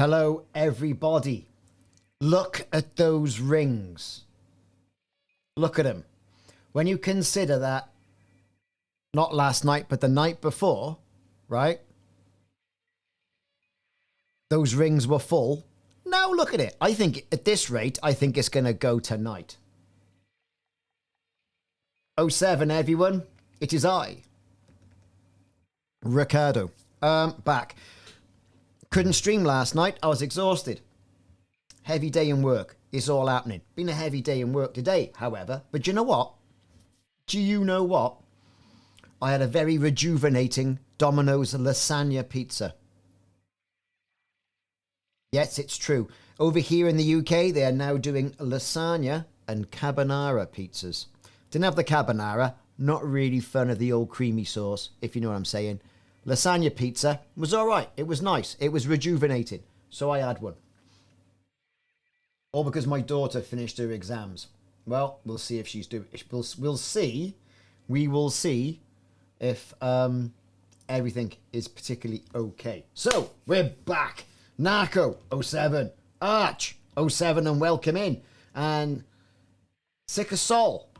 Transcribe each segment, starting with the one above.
Hello, everybody. Look at those rings. Look at them. When you consider that, not last night, but the night before, right? Those rings were full. Now look at it. I think at this rate, I think it's going to go tonight. 07, everyone. It is I, Ricardo. Back. Couldn't stream last night. I was exhausted. Heavy day in work. It's all happening. Been a heavy day in work today, however. But you know what? Do you know what? I had a very rejuvenating Domino's lasagna pizza. Yes, it's true. Over here in the UK, they are now doing lasagna and carbonara pizzas. Didn't have the carbonara. Not really fan of the old creamy sauce, if you know what I'm saying. Lasagna pizza was all right. It was nice. It was rejuvenating. So I had one. All because my daughter finished her exams. Well, we'll see if she's doing... We'll see. We will see if everything is particularly okay. So, we're back. Narco, 07. Arch, 07 and welcome in. And Sick of Soul,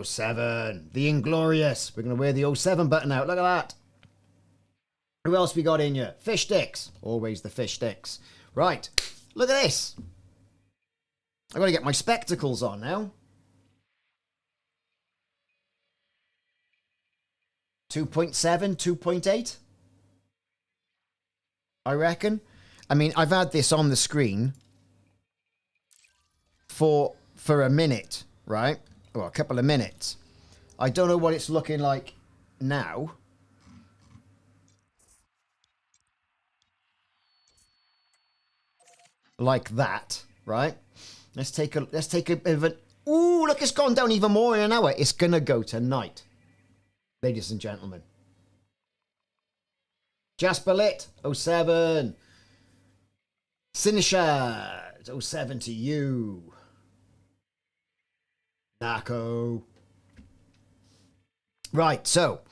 07. The Inglorious. We're going to wear the 07 button out. Look at that. Who else we got in here? Fish sticks. Always the fish sticks. Right. Look at this. I've got to get my spectacles on now. 2.7, 2.8. I reckon. I mean, I've had this on the screen for a minute, right? Or a couple of minutes. I don't know what it's looking like now. Like that, right? Let's take a bit of an... Ooh, look, it's gone down even more in an hour. It's gonna go tonight, ladies and gentlemen. Jasper Lit, 07. Sinishad, 07 to you. Narco. Right, so,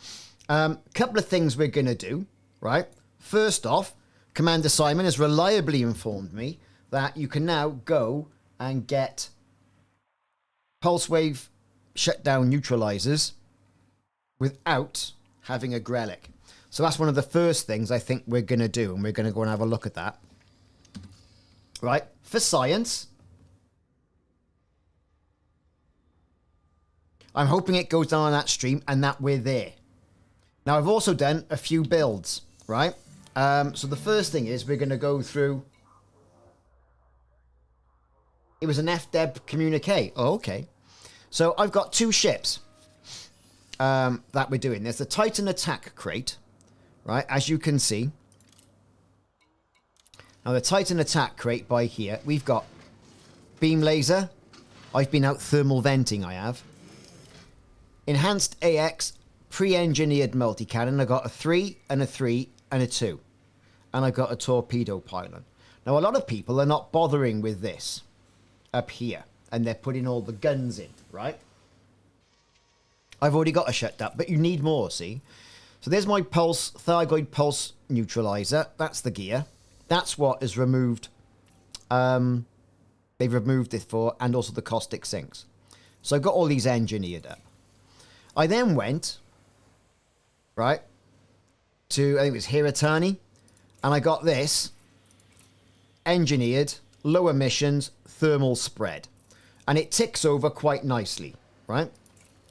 couple of things we're gonna do, right? First off, Commander Simon has reliably informed me that you can now go and get pulse wave shutdown neutralizers without having a Grelic. So that's one of the first things I think we're going to do, and we're going to go and have a look at that. Right? For science. I'm hoping it goes down on that stream and that we're there. Now, I've also done a few builds, right? So the first thing is we're going to go through... It was an FDEB communique. Oh, okay. So I've got two ships that we're doing. There's the Titan attack crate, right? As you can see. Now the Titan attack crate by here, we've got beam laser. I've been out thermal venting, I have. Enhanced AX pre-engineered multi-cannon. I got a 3 and a 3 and a 2. And I've got a torpedo pylon. Now a lot of people are not bothering with this up here, and they're putting all the guns in, right? I've already got a shutdown, but you need more, see? So there's my pulse, Thargoid pulse neutralizer. That's the gear. That's what is removed. They've removed it for, and also the caustic sinks. So I've got all these engineered up. I then went, right, to, I think it was Hiratani, and I got this engineered, low emissions, thermal spread. And it ticks over quite nicely, right?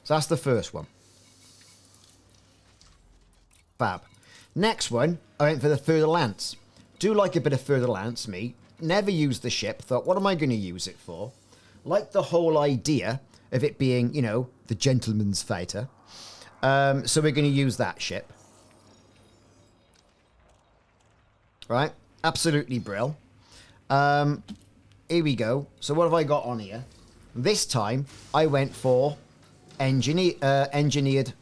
So that's the first one. Fab. Next one, I went for the Further Lance. Do like a bit of Further Lance, me. Never used the ship. Thought, what am I going to use it for? Like the whole idea of it being, you know, the gentleman's fighter. So we're going to use that ship. Right? Absolutely brill. Here we go. So what have I got on here? This time, I went for engineered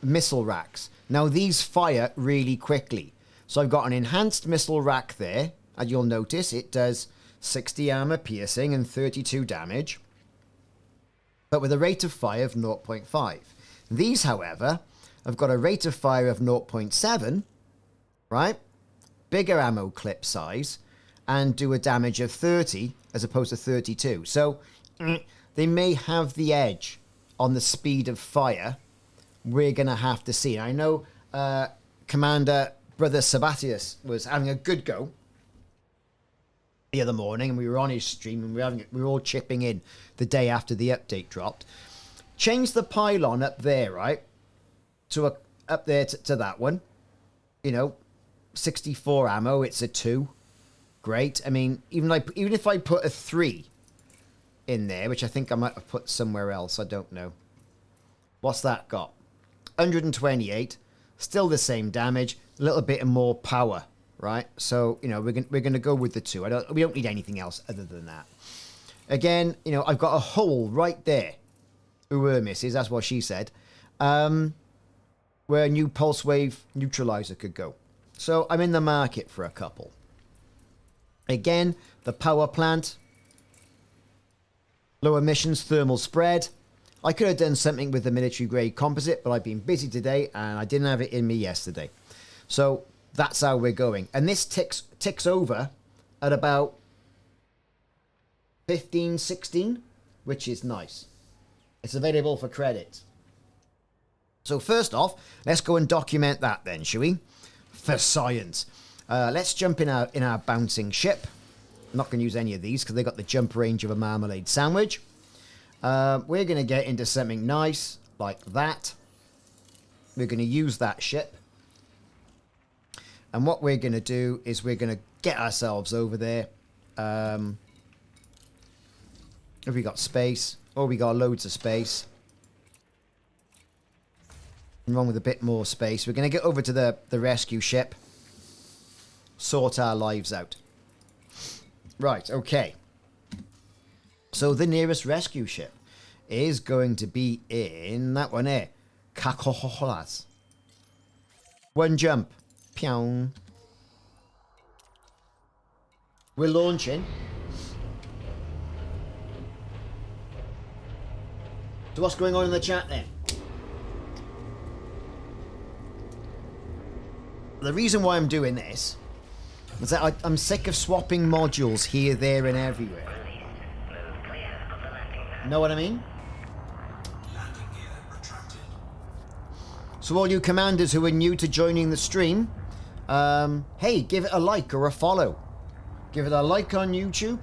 missile racks. Now, these fire really quickly. So I've got an enhanced missile rack there. And you'll notice it does 60 armor piercing and 32 damage. But with a rate of fire of 0.5. These, however, have got a rate of fire of 0.7. Right? Bigger ammo clip size. and do a damage of 30 as opposed to 32. So they may have the edge on the speed of fire. We're going to have to see. I know Commander Brother Sabatius was having a good go the other morning, and we were on his stream, and we were all chipping in the day after the update dropped. Change the pylon up there, right? To up there to that one. You know, 64 ammo, it's a 2. Great. I mean, even if I put a 3 in there, which I think I might have put somewhere else, I don't know. What's that got? 128. Still the same damage, a little bit more power, right? So, you know, we're going to go with the 2. We don't need anything else other than that. Again, you know, I've got a hole right there. Ooh, misses, that's what she said. Where a new pulse wave neutralizer could go. So I'm in the market for a couple. Again, the power plant. Low emissions thermal spread. I could have done something with the military grade composite, but I've been busy today and I didn't have it in me yesterday. So that's how we're going. And this ticks over at about 15, 16, which is nice. It's available for credit. So first off, let's go and document that then, shall we? For science. Let's jump in our bouncing ship. I'm not going to use any of these because they got the jump range of a marmalade sandwich. We're going to get into something nice like that. We're going to use that ship. And what we're going to do is we're going to get ourselves over there. Have we got space? Oh, we got loads of space. Wrong with a bit more space. We're going to get over to the rescue ship. Sort our lives out. Right, okay. So the nearest rescue ship is going to be in that one here. Kakoholas. One jump. Pyong. We're launching. So what's going on in the chat then? The reason why I'm doing this is that I'm sick of swapping modules here, there, and everywhere. Know what I mean? So all you commanders who are new to joining the stream, hey, give it a like or a follow. Give it a like on YouTube.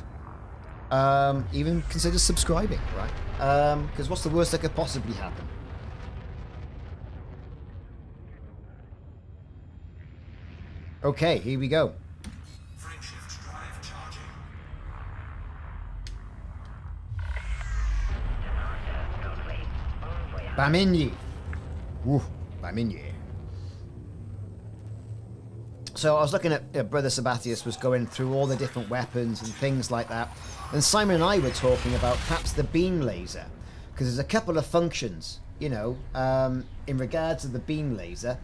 Even consider subscribing, right? Because what's the worst that could possibly happen? Okay, here we go. Frameshift drive charging. Baminyi. Woo, Baminyi. So I was looking at Brother Sabatius was going through all the different weapons and things like that. And Simon and I were talking about perhaps the beam laser. Because there's a couple of functions, you know, in regards to the beam laser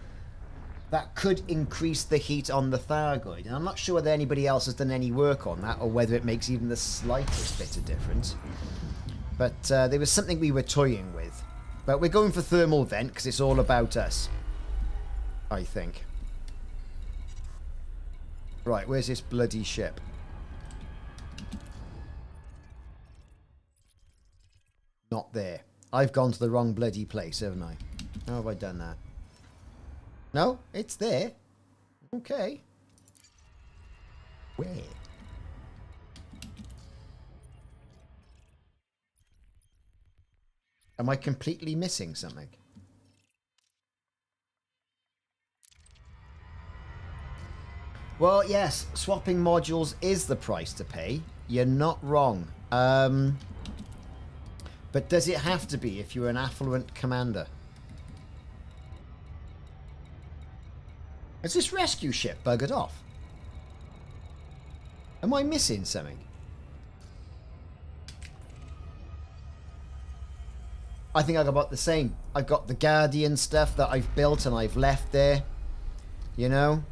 that could increase the heat on the Thargoid. And I'm not sure whether anybody else has done any work on that or whether it makes even the slightest bit of difference. But there was something we were toying with. But we're going for thermal vent because it's all about us, I think. Right, where's this bloody ship? Not there. I've gone to the wrong bloody place, haven't I? How have I done that? No, it's there. Okay. Where? Am I completely missing something? Well, yes, swapping modules is the price to pay. You're not wrong. But does it have to be if you're an affluent commander? Has this rescue ship buggered off? Am I missing something? I think I've got the same. I've got the Guardian stuff that I've built and I've left there. You know?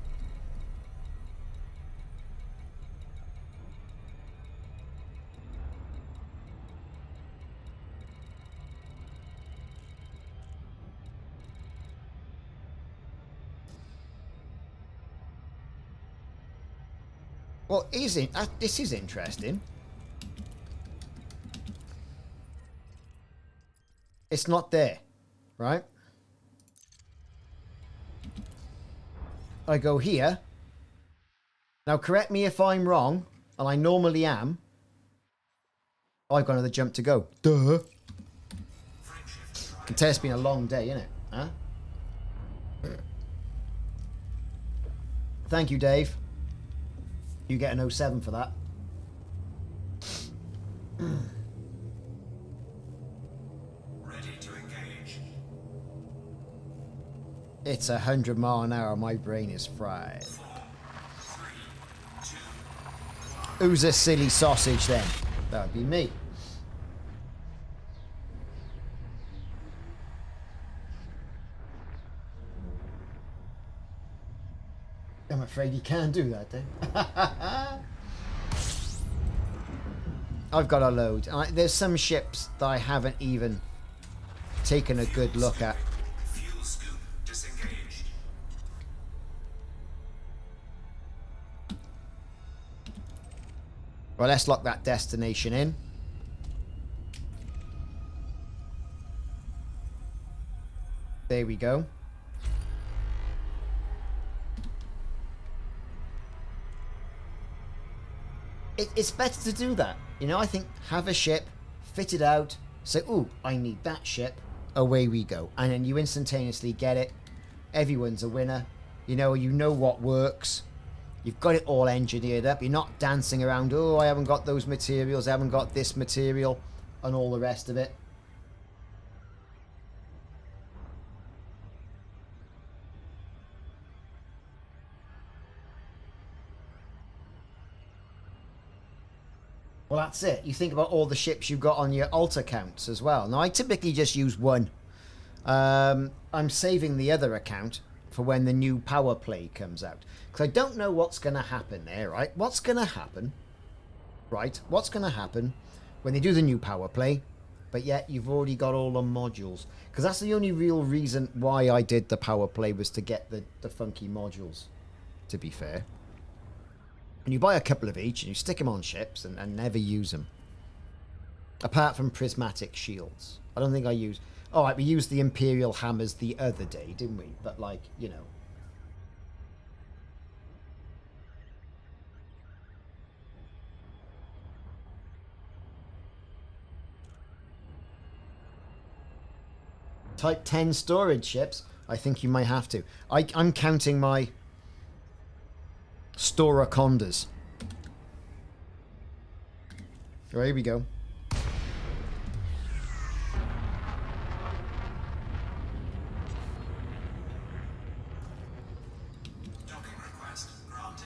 Well, this is interesting. It's not there, right? I go here. Now, correct me if I'm wrong, and I normally am. I've got another jump to go. Duh. Can tell it's been a long day, innit? Huh? Thank you, Dave. You get an 07 for that. Ready to engage. It's 100 mile an hour. My brain is fried. 4, 3, 2, Who's a silly sausage then? That would be me. I'm afraid you can't do that, Dave. I've got a load. There's some ships that I haven't even taken a good look at. fuel scoop disengaged. Well, let's lock that destination in. There we go. It's better to do that. You know, I think have a ship, fit it out, say, ooh, I need that ship. Away we go. And then you instantaneously get it. Everyone's a winner. You know what works. You've got it all engineered up. You're not dancing around, oh, I haven't got those materials, I haven't got this material, and all the rest of it. Well, that's it. You think about all the ships you've got on your altar counts as well. Now, I typically just use one. I'm saving the other account for when the new power play comes out. Because I don't know what's going to happen there, right? What's going to happen, right? What's going to happen when they do the new power play, but yet you've already got all the modules? Because that's the only real reason why I did the power play, was to get the funky modules, to be fair. And you buy a couple of each and you stick them on ships and never use them. Apart from prismatic shields. I don't think I use... Oh, right, we used the Imperial hammers the other day, didn't we? But, like, you know. Type 10 storage ships. I think you might have to. I'm counting my... Storacondas. Oh, here we go. Docking request granted.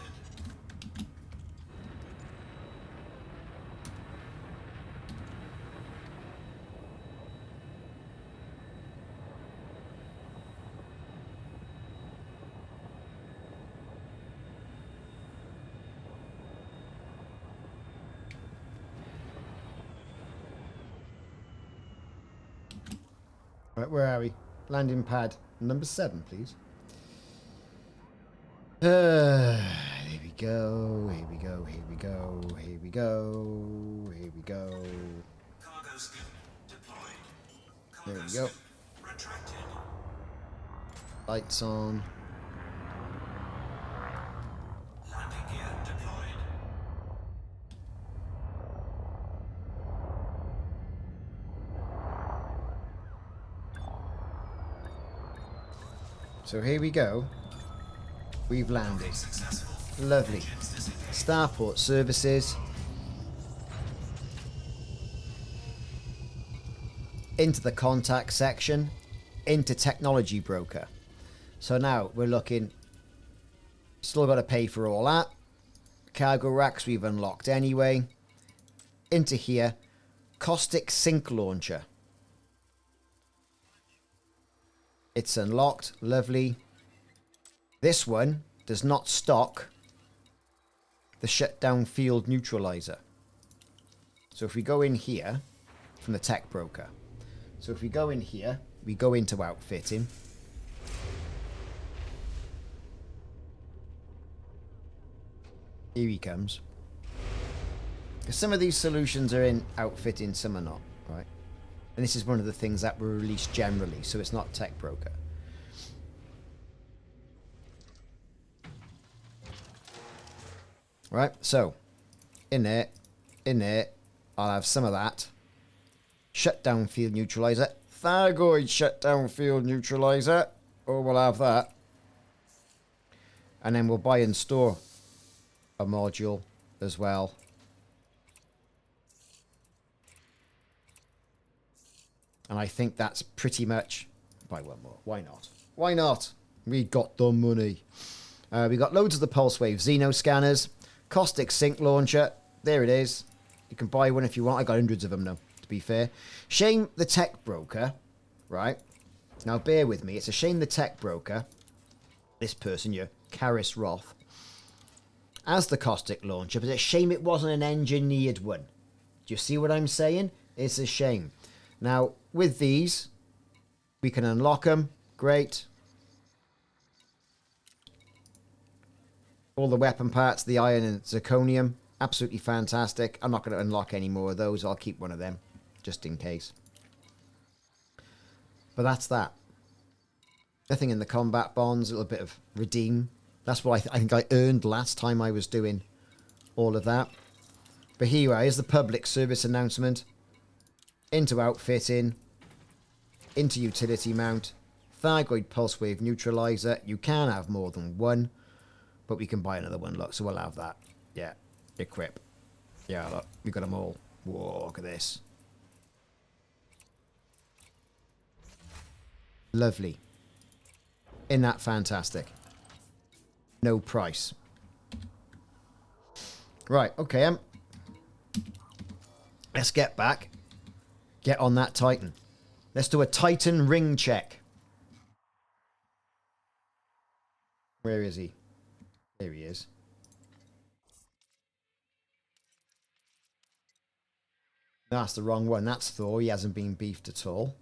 Right, where are we? Landing pad number 7, please. Here we go. Here we go. Here we go. Here we go. Here we go. Cargo scoop deployed. There Cargo we go. scoop retracted. Lights on. Landing gear deployed. So here we go. We've landed. Successful. Lovely. Engines disengaged. Starport services. Into the contact section. Into technology broker. So now we're looking. Still got to pay for all that. Cargo racks we've unlocked anyway. Into here. Caustic sink launcher. It's unlocked. Lovely. This one does not stock the shutdown field neutralizer. So if we go in here from the tech broker. So if we go in here, we go into outfitting. Here he comes. 'Cause some of these solutions are in outfitting, some are not, right? And this is one of the things that were released generally, so it's not tech broker. Right, so in there, I'll have some of that. Shutdown field neutralizer. Thargoid shutdown field neutralizer. Oh, we'll have that. And then we'll buy and store a module as well. And I think that's pretty much... Buy one more. Why not? Why not? We got the money. We got loads of the pulse wave Xeno scanners. Caustic sync launcher. There it is. You can buy one if you want. I got hundreds of them now, to be fair. Shame the tech broker, right? Now bear with me. It's a shame the tech broker, this person here, Karis Roth, as the caustic launcher, but it's a shame it wasn't an engineered one. Do you see what I'm saying? It's a shame. Now, with these, we can unlock them. Great. All the weapon parts, the iron and zirconium, absolutely fantastic. I'm not going to unlock any more of those. I'll keep one of them, just in case. But that's that. Nothing in the combat bonds, a little bit of redeem. That's what I think I earned last time I was doing all of that. But here is the public service announcement. Into outfitting. Into utility mount. Thargoid pulse wave neutralizer. You can have more than one. But we can buy another one, look. So we'll have that. Yeah. Equip. Yeah, look. We've got them all. Whoa, look at this. Lovely. Isn't that fantastic? No price. Right, okay. Let's get back. Get on that Titan. Let's do a Titan ring check. Where is he? There he is. That's the wrong one. That's Thor. He hasn't been beefed at all.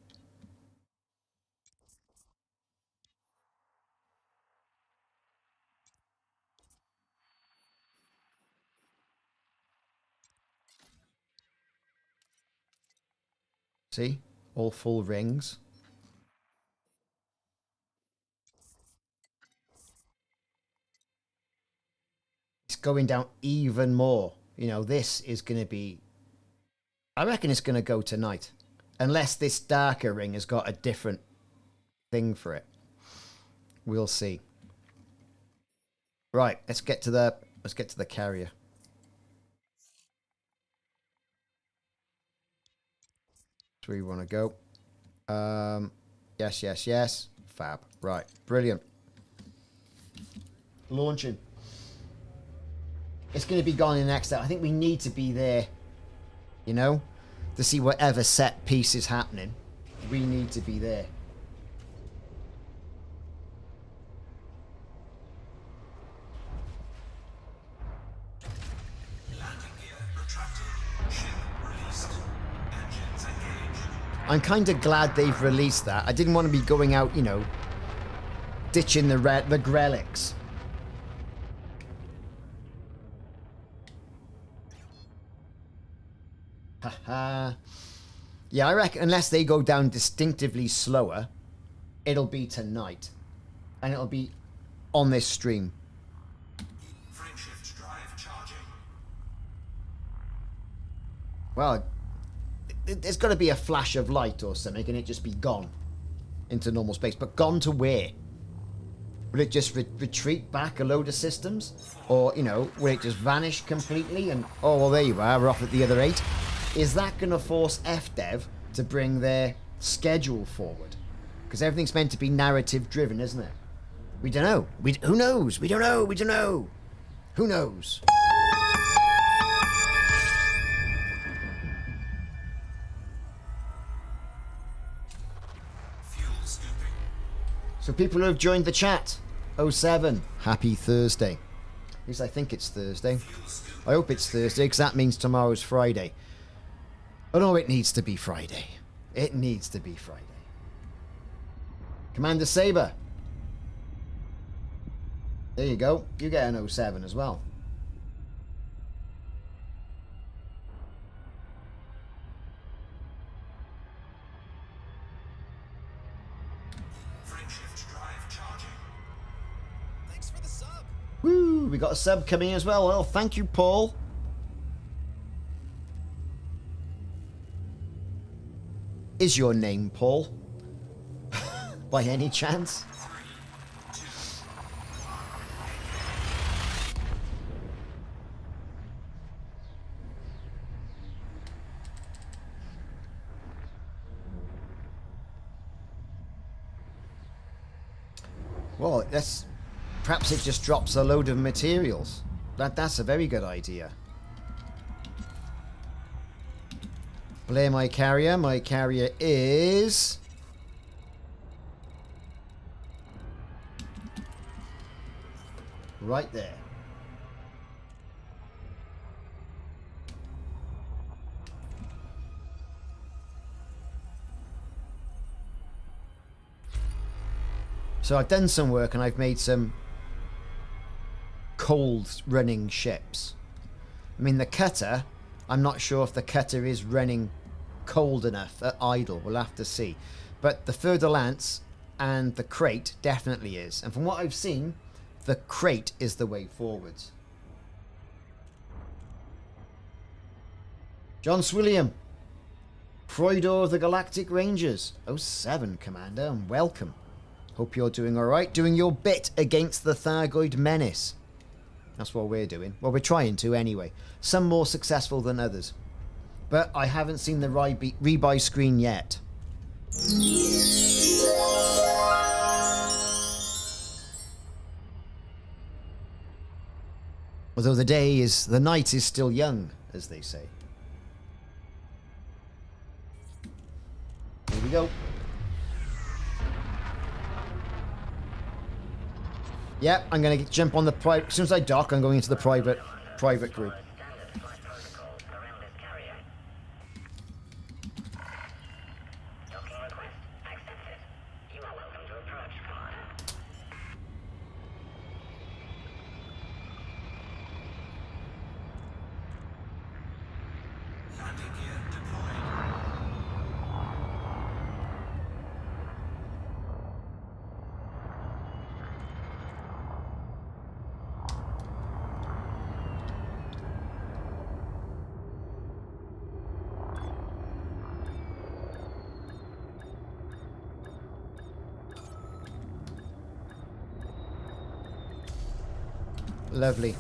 See? All full rings. It's going down even more. You know, this is going to be... I reckon it's going to go tonight. Unless this darker ring has got a different thing for it. We'll see. Right, let's get to the carrier. That's where we want to go. Yes, yes, yes. Fab. Right, brilliant. Launching. It's going to be gone in the next step. I think we need to be there, you know, to see whatever set piece is happening. We need to be there. Landing gear retracted. Ship released. Engines engaged. I'm kind of glad they've released that. I didn't want to be going out, you know, ditching the relics. Haha. Yeah, I reckon unless they go down distinctively slower, it'll be tonight. And it'll be on this stream. Frameshift drive charging. Well, there's got to be a flash of light or something and it just be gone into normal space. But gone to where? Will it just retreat back a load of systems? Or, you know, will it just vanish completely? And, oh, well, there you are. We're off at the other 8. Is that going to force FDev to bring their schedule forward? Because everything's meant to be narrative driven, isn't it? We don't know. Who knows? We don't know. We don't know. Who knows? Fuel scooping. So people who have joined the chat, 07, happy Thursday. At least I think it's Thursday. I hope it's Thursday because that means tomorrow's Friday. Oh no, it needs to be Friday. It needs to be Friday. Commander Saber. There you go. You get an 07 as well. We got a sub coming as well. Well, thank you, Paul. Is your name Paul? By any chance? Well, perhaps it just drops a load of materials. That's a very good idea. Blare my carrier. My carrier is... right there. So I've done some work and I've made some cold running ships. I mean, the cutter, I'm not sure if the cutter is running cold enough at idle. We'll have to see. But the Fer-de-Lance and the crate definitely is. And from what I've seen, the crate is the way forwards. John Swilliam, Freudor of the Galactic Rangers. 07, Commander, and welcome. Hope you're doing alright. Doing your bit against the Thargoid menace. That's what we're doing. Well, we're trying to anyway. Some more successful than others. But I haven't seen the rebuy screen yet. Although the night is still young, as they say. Here we go. Yep, I'm going to jump on the private... As soon as I dock, I'm going into the private group. Landing gear deployed. Lovely.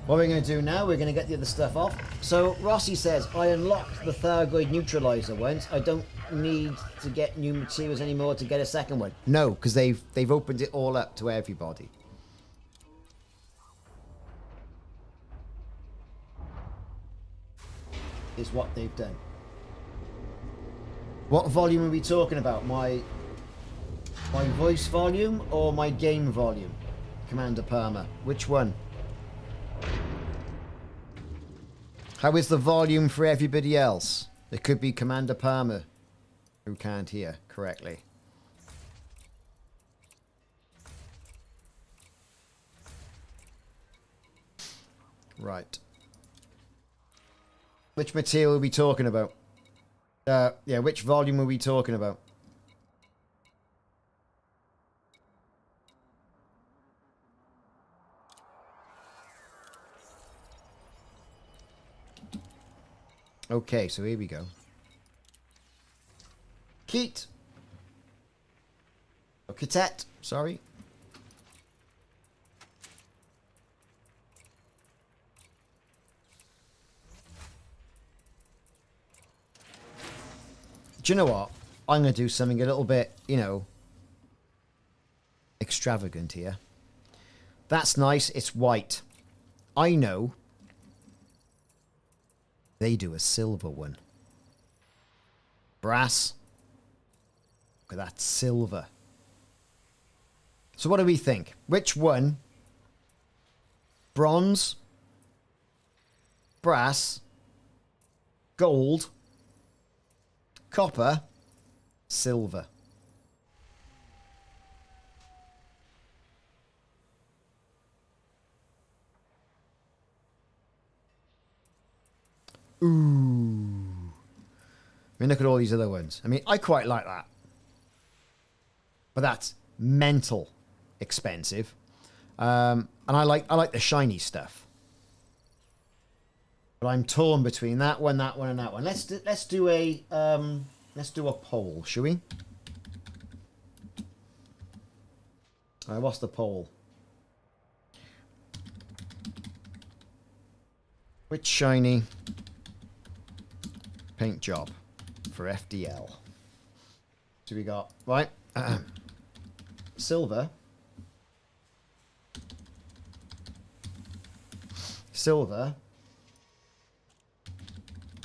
What we're going to do now, we're going to get the other stuff off. So, Rossi says, I unlocked the Thargoid neutralizer once. I don't need to get new materials anymore to get a second one. No, because they've opened it all up to everybody. Is what they've done. What volume are we talking about? My voice volume or my game volume? Commander Palmer. Which one? How is the volume for everybody else? It could be Commander Palmer who can't hear correctly. Right. Which material are we talking about? Yeah, which volume are we talking about? Okay, so here we go. Keat. Oh, Catet, sorry. Do you know what? I'm going to do something a little bit, you know, extravagant here. That's nice. It's white. I know. They do a silver one. Brass. Look at that silver. So what do we think? Which one? Bronze. Brass. Gold. Copper. Silver. Ooh. I mean, look at all these other ones. I mean, I quite like that. But that's mental expensive. And I like the shiny stuff. But I'm torn between that one, and that one. Let's do a poll, shall we? All right, what's the poll? Which shiny paint job for FDL? So we got right silver,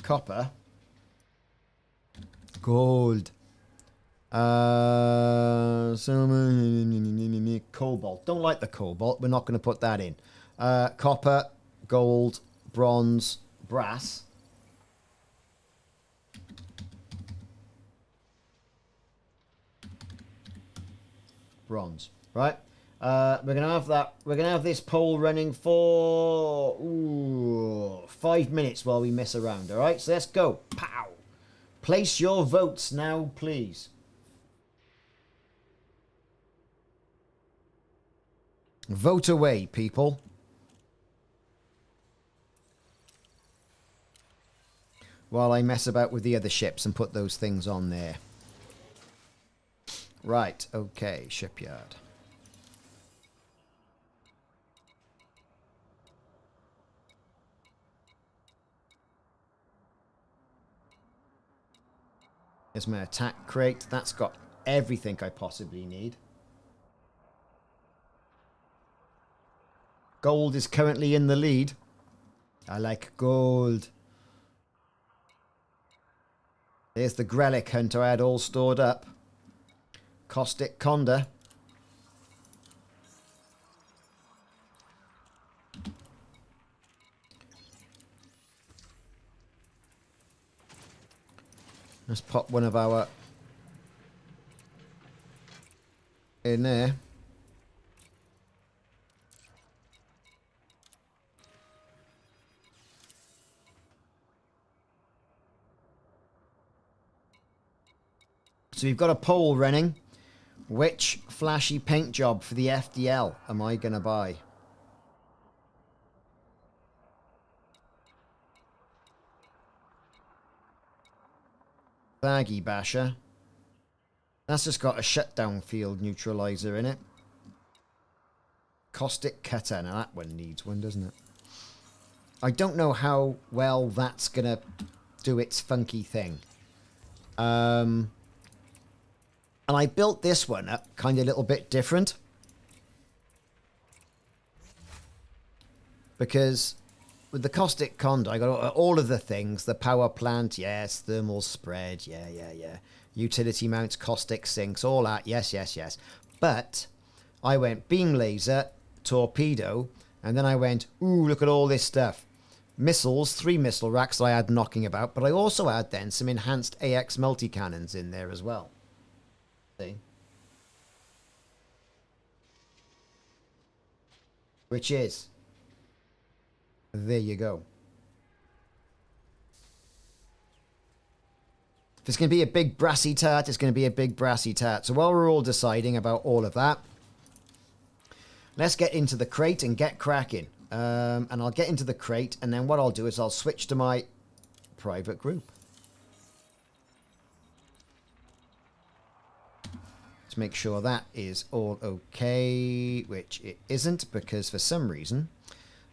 copper, gold, silver, cobalt. Don't like the cobalt. We're not going to put that in. Copper, gold, bronze, brass. Bronze, right? We're gonna have that. We're gonna have this poll running for 5 minutes while we mess around. All right, so let's go. Pow! Place your votes now, please. Vote away, people. While I mess about with the other ships and put those things on there. Right, okay, shipyard. Here's my attack crate. That's got everything I possibly need. Gold is currently in the lead. I like gold. There's the Grelic Hunter I had all stored up. Caustic Conda. Let's pop one of our in there. So we've got a poll running. Which flashy paint job for the FDL am I going to buy? Baggy Basher. That's just got a shutdown field neutralizer in it. Caustic Cutter. Now that one needs one, doesn't it? I don't know how well that's going to do its funky thing. And I built this one up kind of a little bit different. Because with the Caustic Conda, I got all of the things. The power plant, yes. Thermal spread, yeah. Utility mounts, caustic sinks, all that, yes. But I went beam laser, torpedo, and then I went, ooh, look at all this stuff. Missiles, 3 missile racks that I had knocking about, but I also had then some enhanced AX multi-cannons in there as well. See? Which is, there you go. If it's going to be a big brassy tart, it's going to be a big brassy tart. So while we're all deciding about all of that, let's get into the crate and get cracking. And I'll get into the crate, and then what I'll do is I'll switch to my private group. Let's make sure that is all okay, which it isn't, because for some reason,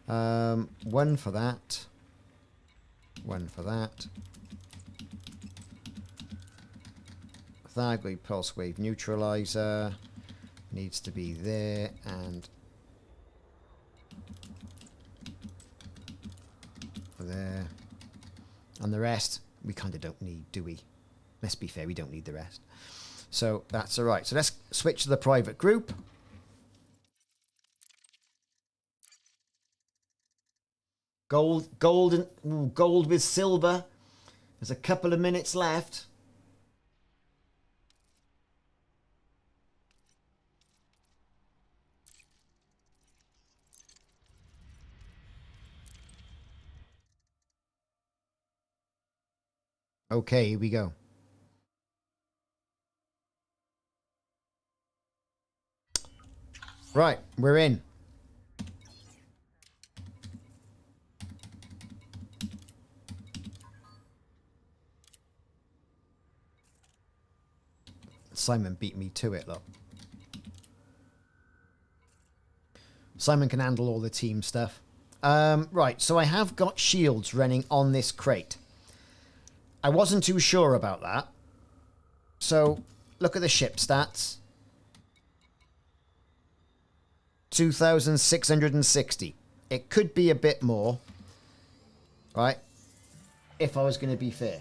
one for that, Thargoid pulse wave neutralizer needs to be there, and there, and the rest we kind of don't need, do we? Let's be fair, we don't need the rest. So that's all right. So let's switch to the private group. Gold with silver. There's a couple of minutes left. Okay, here we go. Right, we're in. Simon beat me to it, look. Simon can handle all the team stuff. Right, so I have got shields running on this crate. I wasn't too sure about that. So, look at the ship stats. 2,660. It could be a bit more. Right? If I was going to be fair.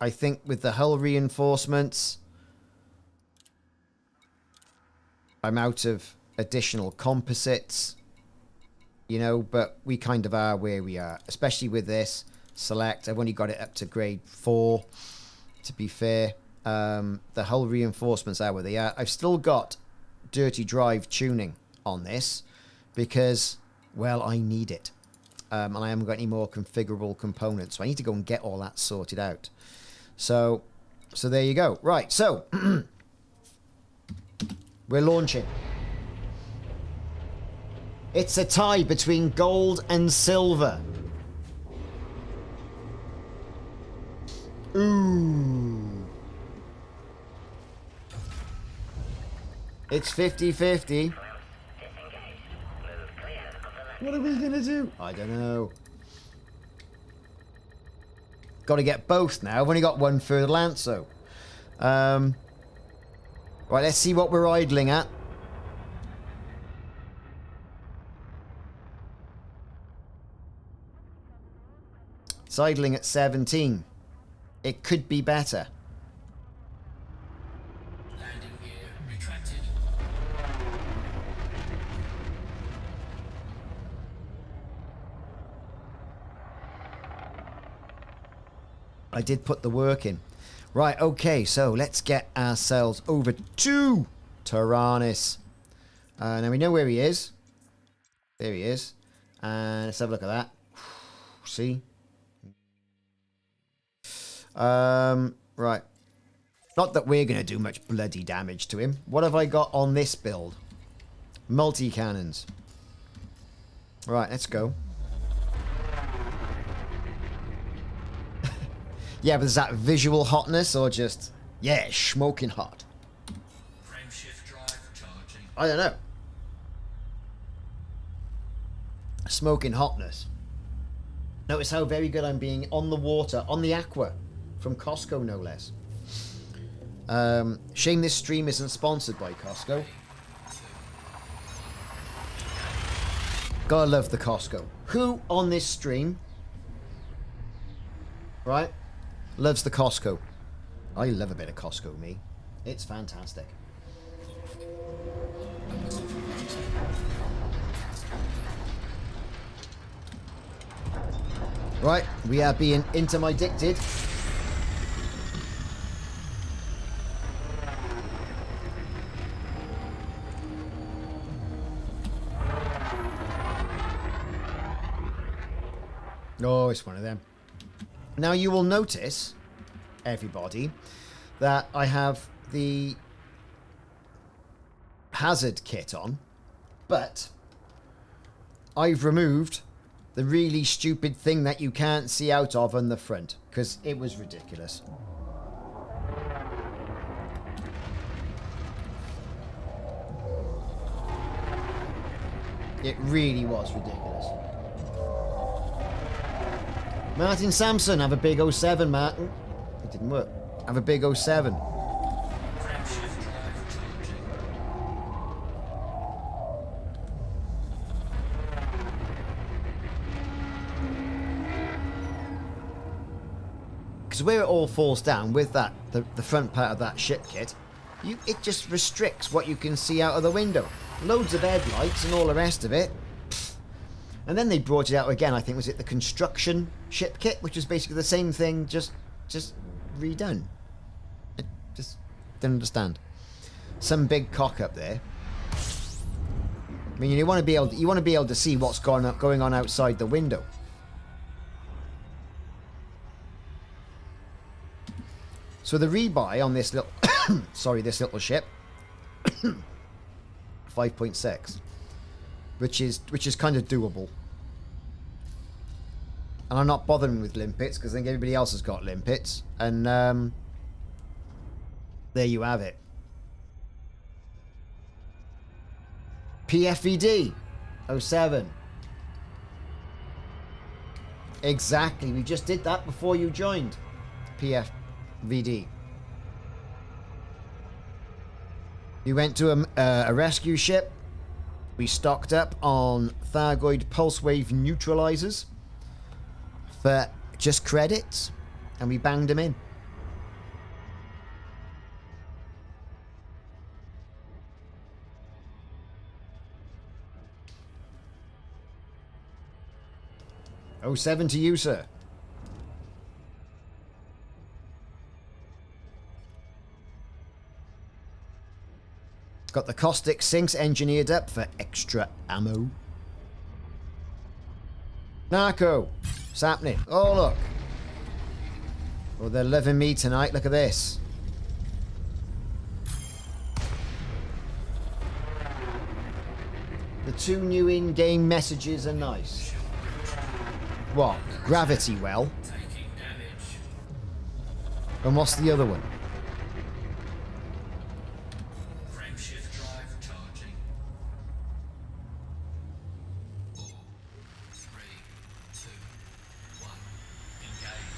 I think with the hull reinforcements, I'm out of additional composites, you know, but we kind of are where we are, especially with this select. I've only got it up to grade 4, to be fair. The hull reinforcements are where they are. I've still got dirty drive tuning on this because, well, I need it. And I haven't got any more configurable components, so I need to go and get all that sorted out. So there you go. Right, so we're launching. It's a tie between gold and silver. Ooh. It's 50-50. What are we going to do? I don't know. Got to get both now. I've only got one for Lanzo. Right, let's see what we're idling at. It's idling at 17. It could be better. Landing gear retracted. I did put the work in. Right, okay, so let's get ourselves over to Taranis. Now we know where he is. There he is. And let's have a look at that. See? Right. Not that we're going to do much bloody damage to him. What have I got on this build? Multi-cannons. Right, let's go. Yeah, but is that visual hotness or just, yeah, smoking hot? Frameshift drive charging. I don't know. Smoking hotness. Notice how very good I'm being on the water, on the aqua, from Costco no less. Shame this stream isn't sponsored by Costco. Gotta love the Costco. Who on this stream, right, loves the Costco? I love a bit of Costco, me. It's fantastic. Right, we are being interdicted. Oh, it's one of them. Now you will notice, everybody, that I have the hazard kit on, but I've removed the really stupid thing that you can't see out of on the front, because it was ridiculous. It really was ridiculous. Martin Sampson, have a big 07, Martin. It didn't work. Have a big 07. Frameshift drive charging. Because where it all falls down with that, the front part of that ship kit, it just restricts what you can see out of the window. Loads of headlights and all the rest of it. And then they brought it out again, I think, was it the construction ship kit, which was basically the same thing, just redone. I just don't understand. Some big cock up there. I mean, you want to be able to see what's going on outside the window. So the rebuy on this little this little ship 5.6, which is kind of doable. And I'm not bothering with limpets because I think everybody else has got limpets. And there you have it. PFVD 07. Exactly. We just did that before you joined. PFVD. We went to a rescue ship. We stocked up on Thargoid pulse wave neutralizers for just credits, and we banged them in. Oh, 07 to you, sir. Got the caustic sinks engineered up for extra ammo. Narco. What's happening? Oh, look. Oh, they're loving me tonight. Look at this. The 2 new in-game messages are nice. What? Gravity well. Taking damage. And what's the other one? Frameshift drive charging. 4, 3, 2, 1. Engage.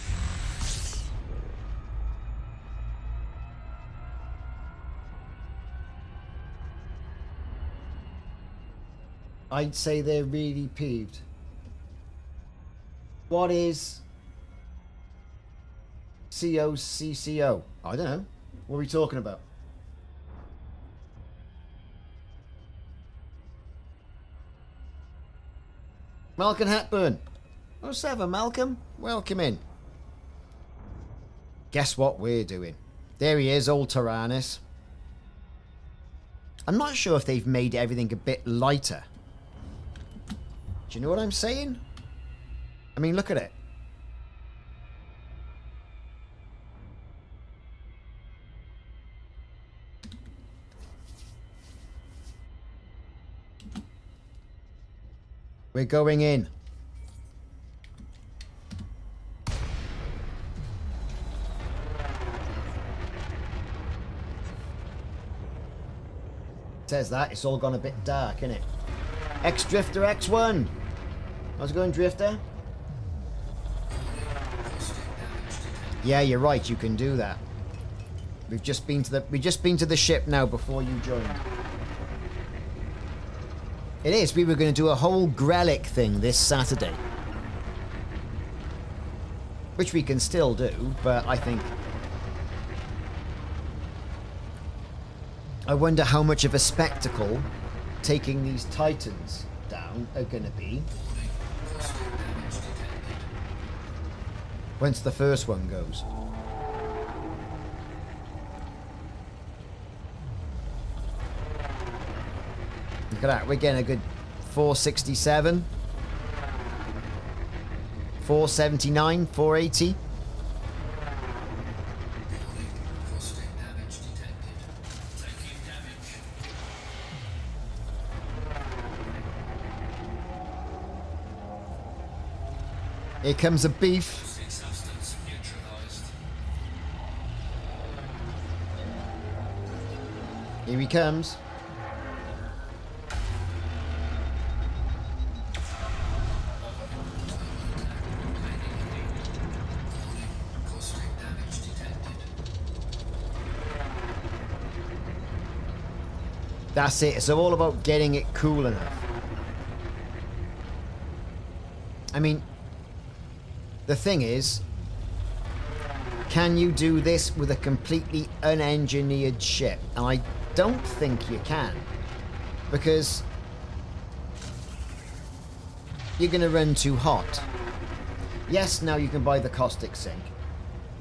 I'd say they're really peeved. What is COCCO? I don't know. What are we talking about? Malcolm Hepburn. 07, Malcolm. Welcome in. Guess what we're doing? There he is, old Taranis. I'm not sure if they've made everything a bit lighter. Do you know what I'm saying? I mean, look at it. We're going in. Says that. It's all gone a bit dark, innit? X-Drifter X1. How's it going, Drifter? Yeah, you're right. You can do that. We've just been to the ship now before you joined. It is. We were going to do a whole Grelic thing this Saturday, which we can still do, but I think I wonder how much of a spectacle taking these Titans down are going to be once the first one goes. Look at that, we're getting a good 467, 479, 480. Here comes a beef. Here he comes. That's it. It's all about getting it cool enough. I mean, the thing is, can you do this with a completely unengineered ship? And I don't think you can, because you're going to run too hot. Yes, now you can buy the caustic sink.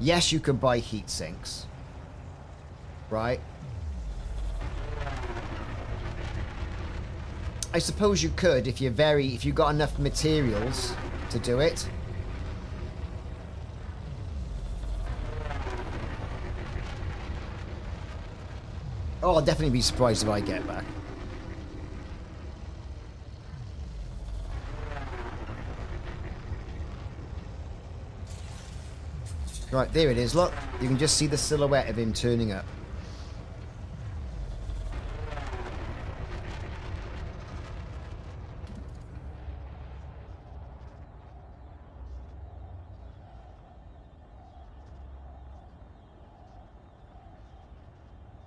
Yes, you can buy heat sinks. Right? I suppose you could if you got enough materials to do it. Oh, I'll definitely be surprised if I get back. Right, there it is, look. You can just see the silhouette of him turning up.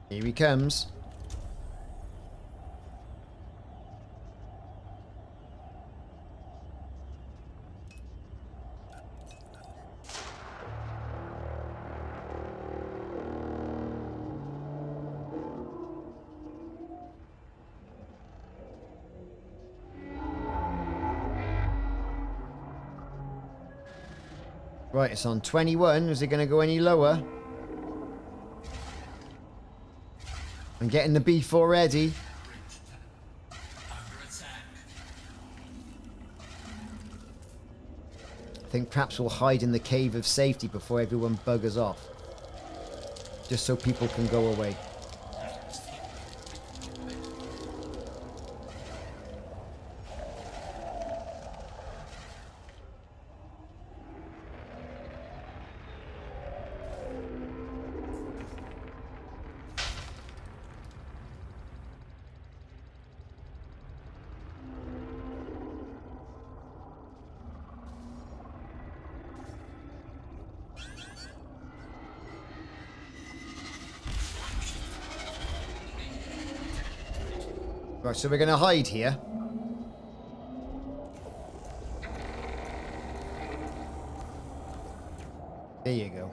Here he comes. Right, it's on 21. Is it going to go any lower? I'm getting the beef already. Under attack. I think perhaps we'll hide in the cave of safety before everyone buggers off. Just so people can go away. Right, so we're going to hide here. There you go.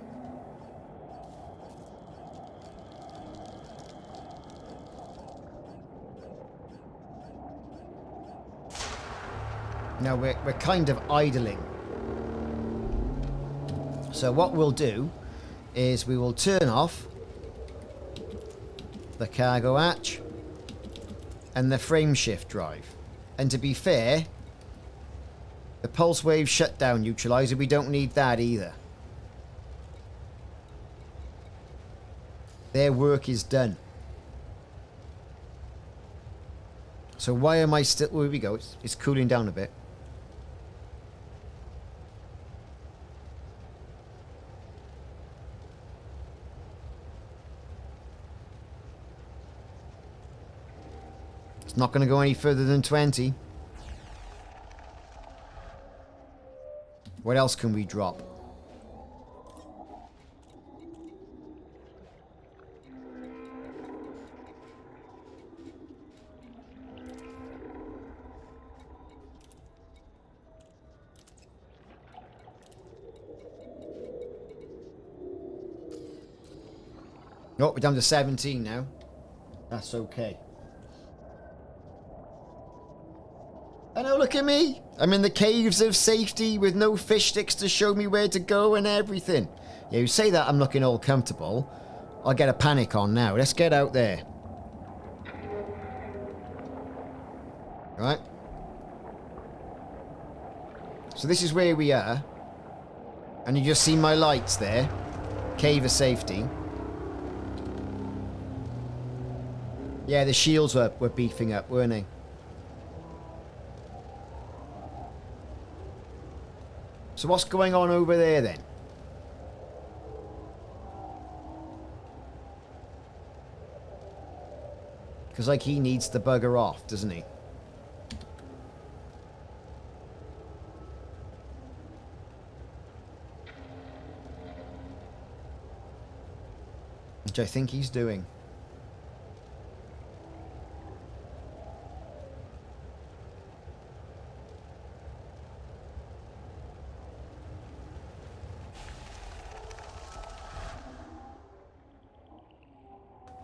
Now we're kind of idling. So what we'll do is we will turn off the cargo hatch and the frame shift drive. And to be fair, the pulse wave shutdown neutralizer, we don't need that either. Their work is done. So why am I still... Here we go. It's cooling down a bit. It's not going to go any further than 20. What else can we drop? Oh, we're down to 17 now. That's okay. I know, look at me. I'm in the caves of safety with no fish sticks to show me where to go and everything. Yeah, you say that I'm looking all comfortable. I'll get a panic on now. Let's get out there. Right. So this is where we are. And you just see my lights there. Cave of safety. Yeah, the shields were beefing up, weren't they? So what's going on over there then? Because like he needs to bugger off, doesn't he? Which I think he's doing.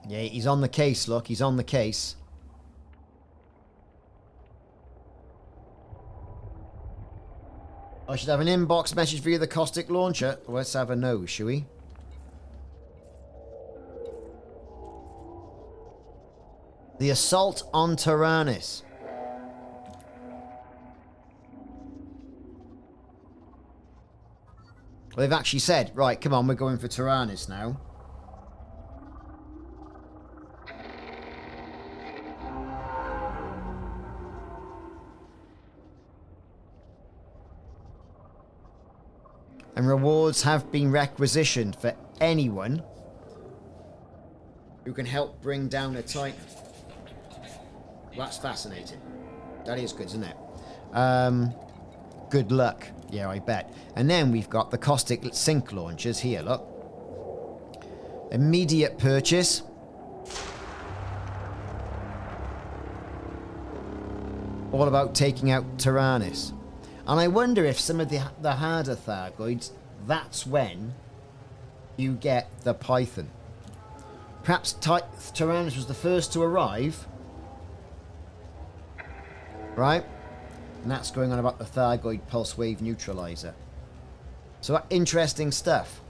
Yeah, he's on the case, look. He's on the case. I should have an inbox message via the caustic launcher. Let's have a nose, shall we? The assault on Taranis. Well, they've actually said, right, come on, we're going for Taranis now. And rewards have been requisitioned for anyone who can help bring down a Titan. Well, that's fascinating. That is good, isn't it? Good luck. Yeah, I bet. And then we've got the caustic sink launchers here, look. Immediate purchase. All about taking out Taranis. And I wonder if some of the harder Thargoids, that's when you get the Python. Perhaps Taranis was the first to arrive. Right? And that's going on about the Thargoid pulse wave neutralizer. So interesting stuff.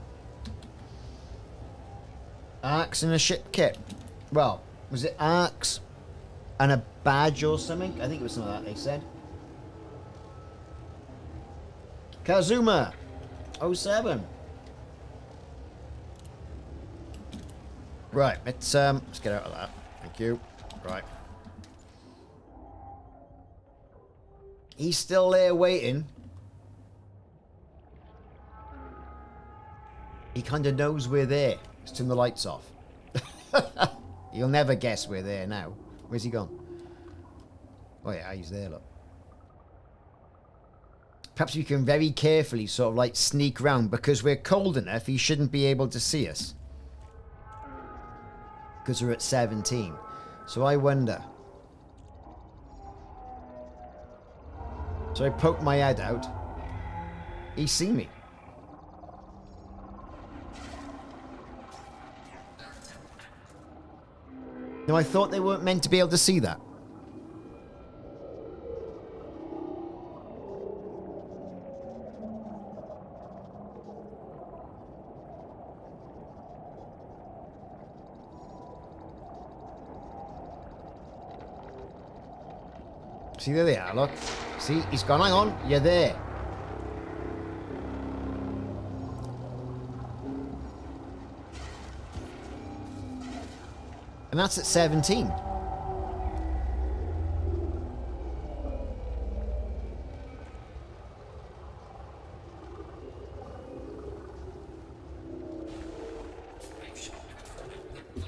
Arcs and a ship kit. Well, was it arcs and a badge or something? I think it was something like that they said. Kazuma 07. Right, let's get out of that. Thank you. Right. He's still there waiting. He kind of knows we're there. Let's turn the lights off. You'll never guess we're there now. Where's he gone? Oh yeah, he's there, look. Perhaps we can very carefully sort of like sneak round because we're cold enough he shouldn't be able to see us. Because we're at 17. So I wonder. So I poke my head out. He's seen me. No, I thought they weren't meant to be able to see that. See, there they are, look. See, he's gone, hang on, you're there. And that's at 17.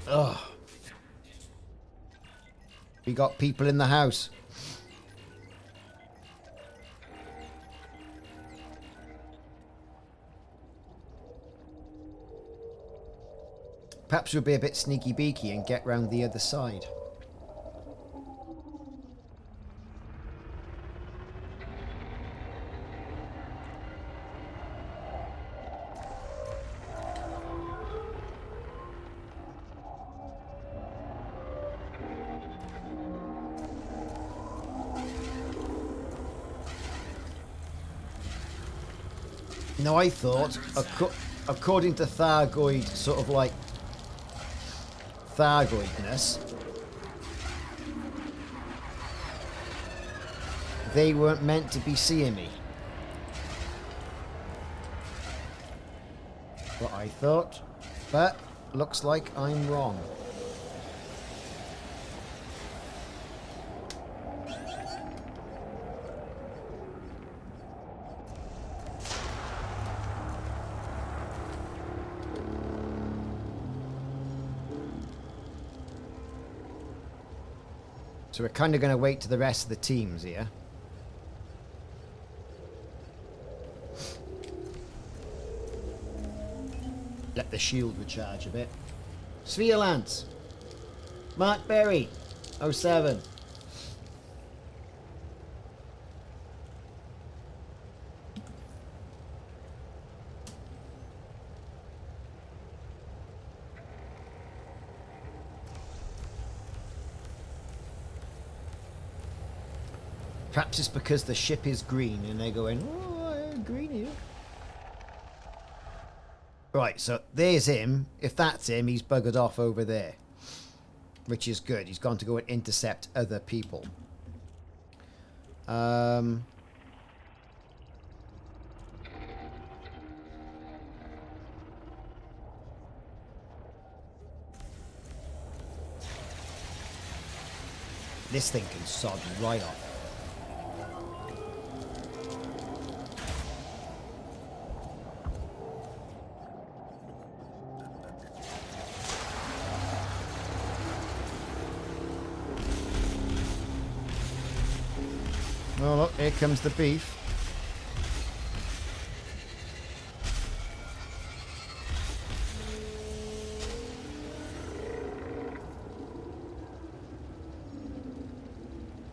Ugh. We got people in the house. Perhaps we'll be a bit sneaky beaky and get round the other side. Now I thought, according to Thargoid, sort of like Thargoidness, they weren't meant to be seeing me. What I thought, but looks like I'm wrong. So we're kind of going to wait to the rest of the teams here. Let the shield recharge a bit. Sphere Lance. Mark Berry. 07. Perhaps it's because the ship is green and they're going, oh, green here. Right, so there's him. If that's him, he's buggered off over there. Which is good. He's gone to go and intercept other people. This thing can sod right off. Here comes the beef.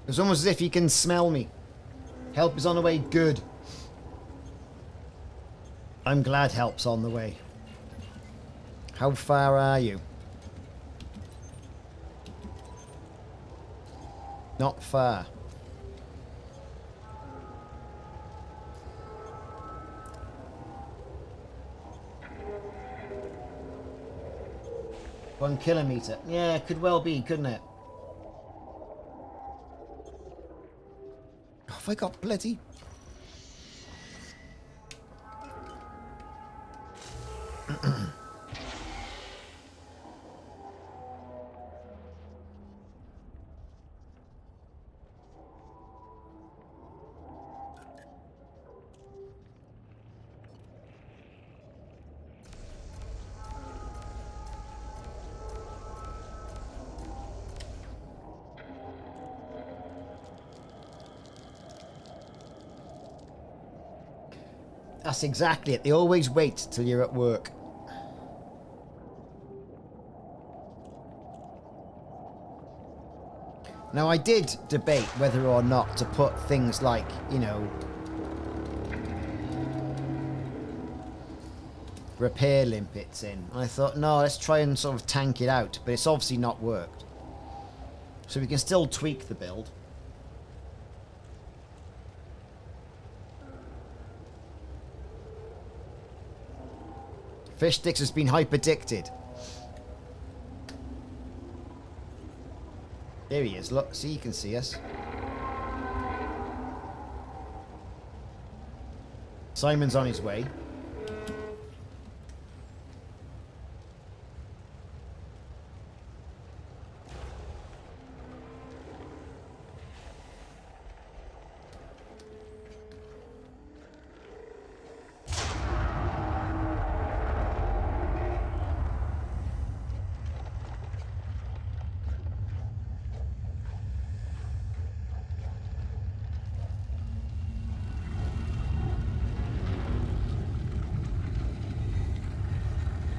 It's almost as if he can smell me. Help is on the way. Good. I'm glad help's on the way. How far are you? Not far. One kilometre. Yeah, it could well be, couldn't it? Have I got bloody... That's exactly it. They always wait till you're at work. Now, I did debate whether or not to put things like, you know, repair limpets in. I thought, no, let's try and sort of tank it out. But it's obviously not worked. So we can still tweak the build. Fish Sticks has been hyperdicted. There he is. Look, see, you can see us. Simon's on his way.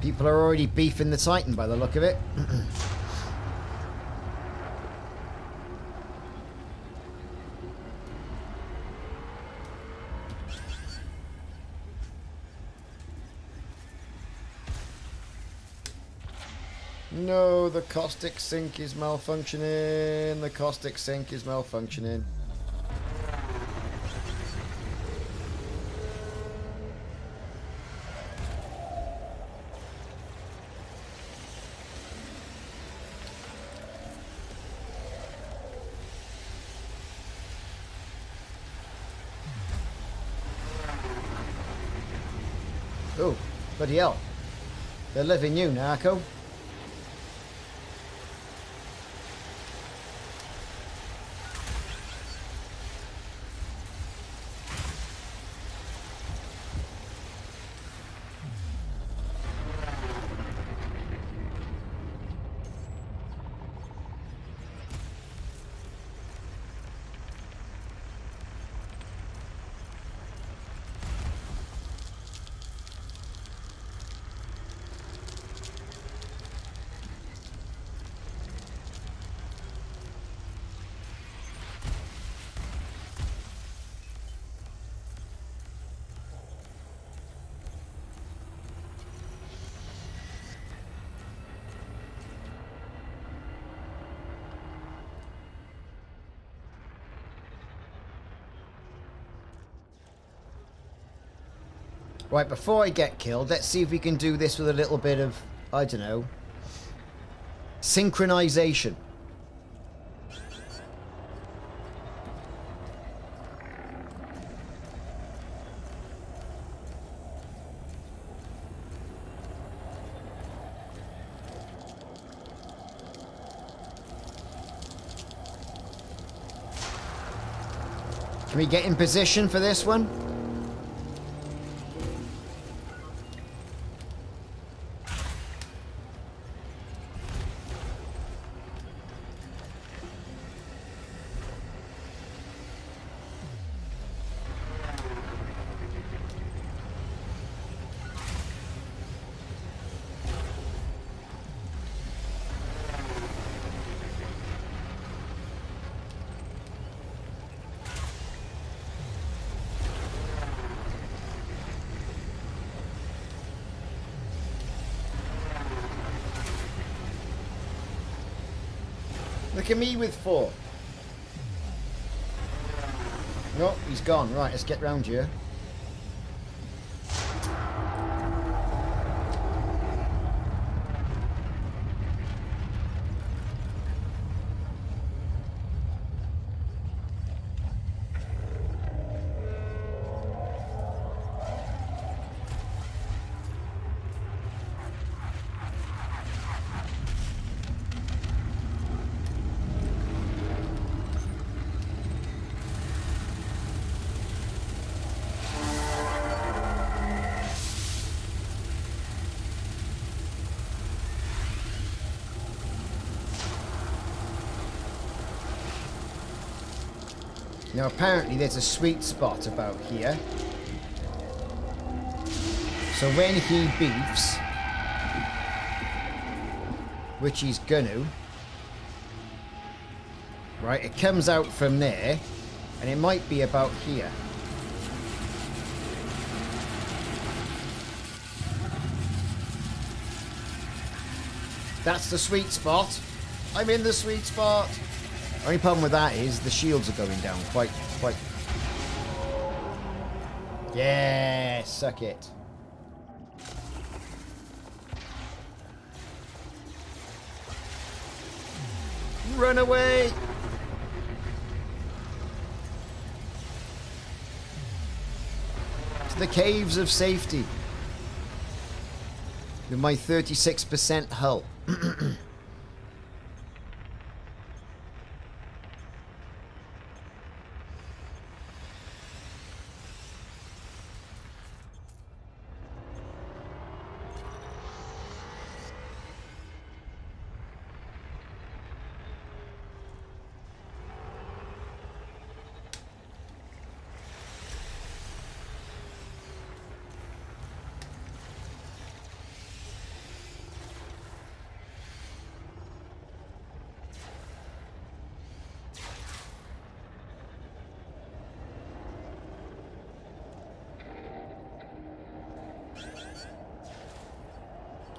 People are already beefing the Titan by the look of it. No, the caustic sink is malfunctioning. The caustic sink is malfunctioning. Oh, bloody hell. They're living you, Narco. Right, before I get killed, let's see if we can do this with a little bit of, I don't know, synchronization. Can we get in position for this one? Look at me with 4. No, he's gone. Right, let's get round here. Now apparently there's a sweet spot about here. So when he beefs, which he's gonna, right, it comes out from there, and it might be about here. That's the sweet spot. I'm in the sweet spot. Only problem with that is the shields are going down quite. Yeah, suck it. Run away! To the caves of safety. With my 36% hull.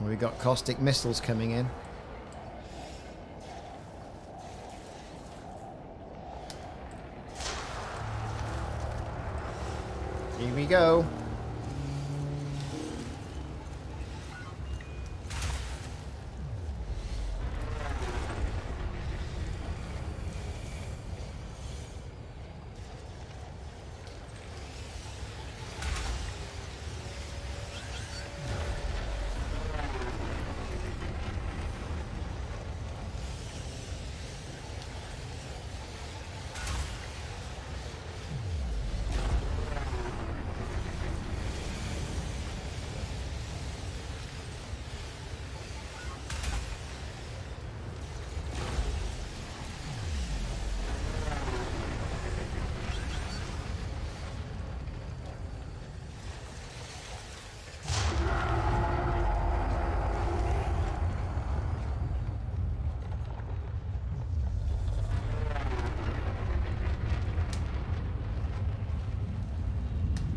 We got caustic missiles coming in. Here we go.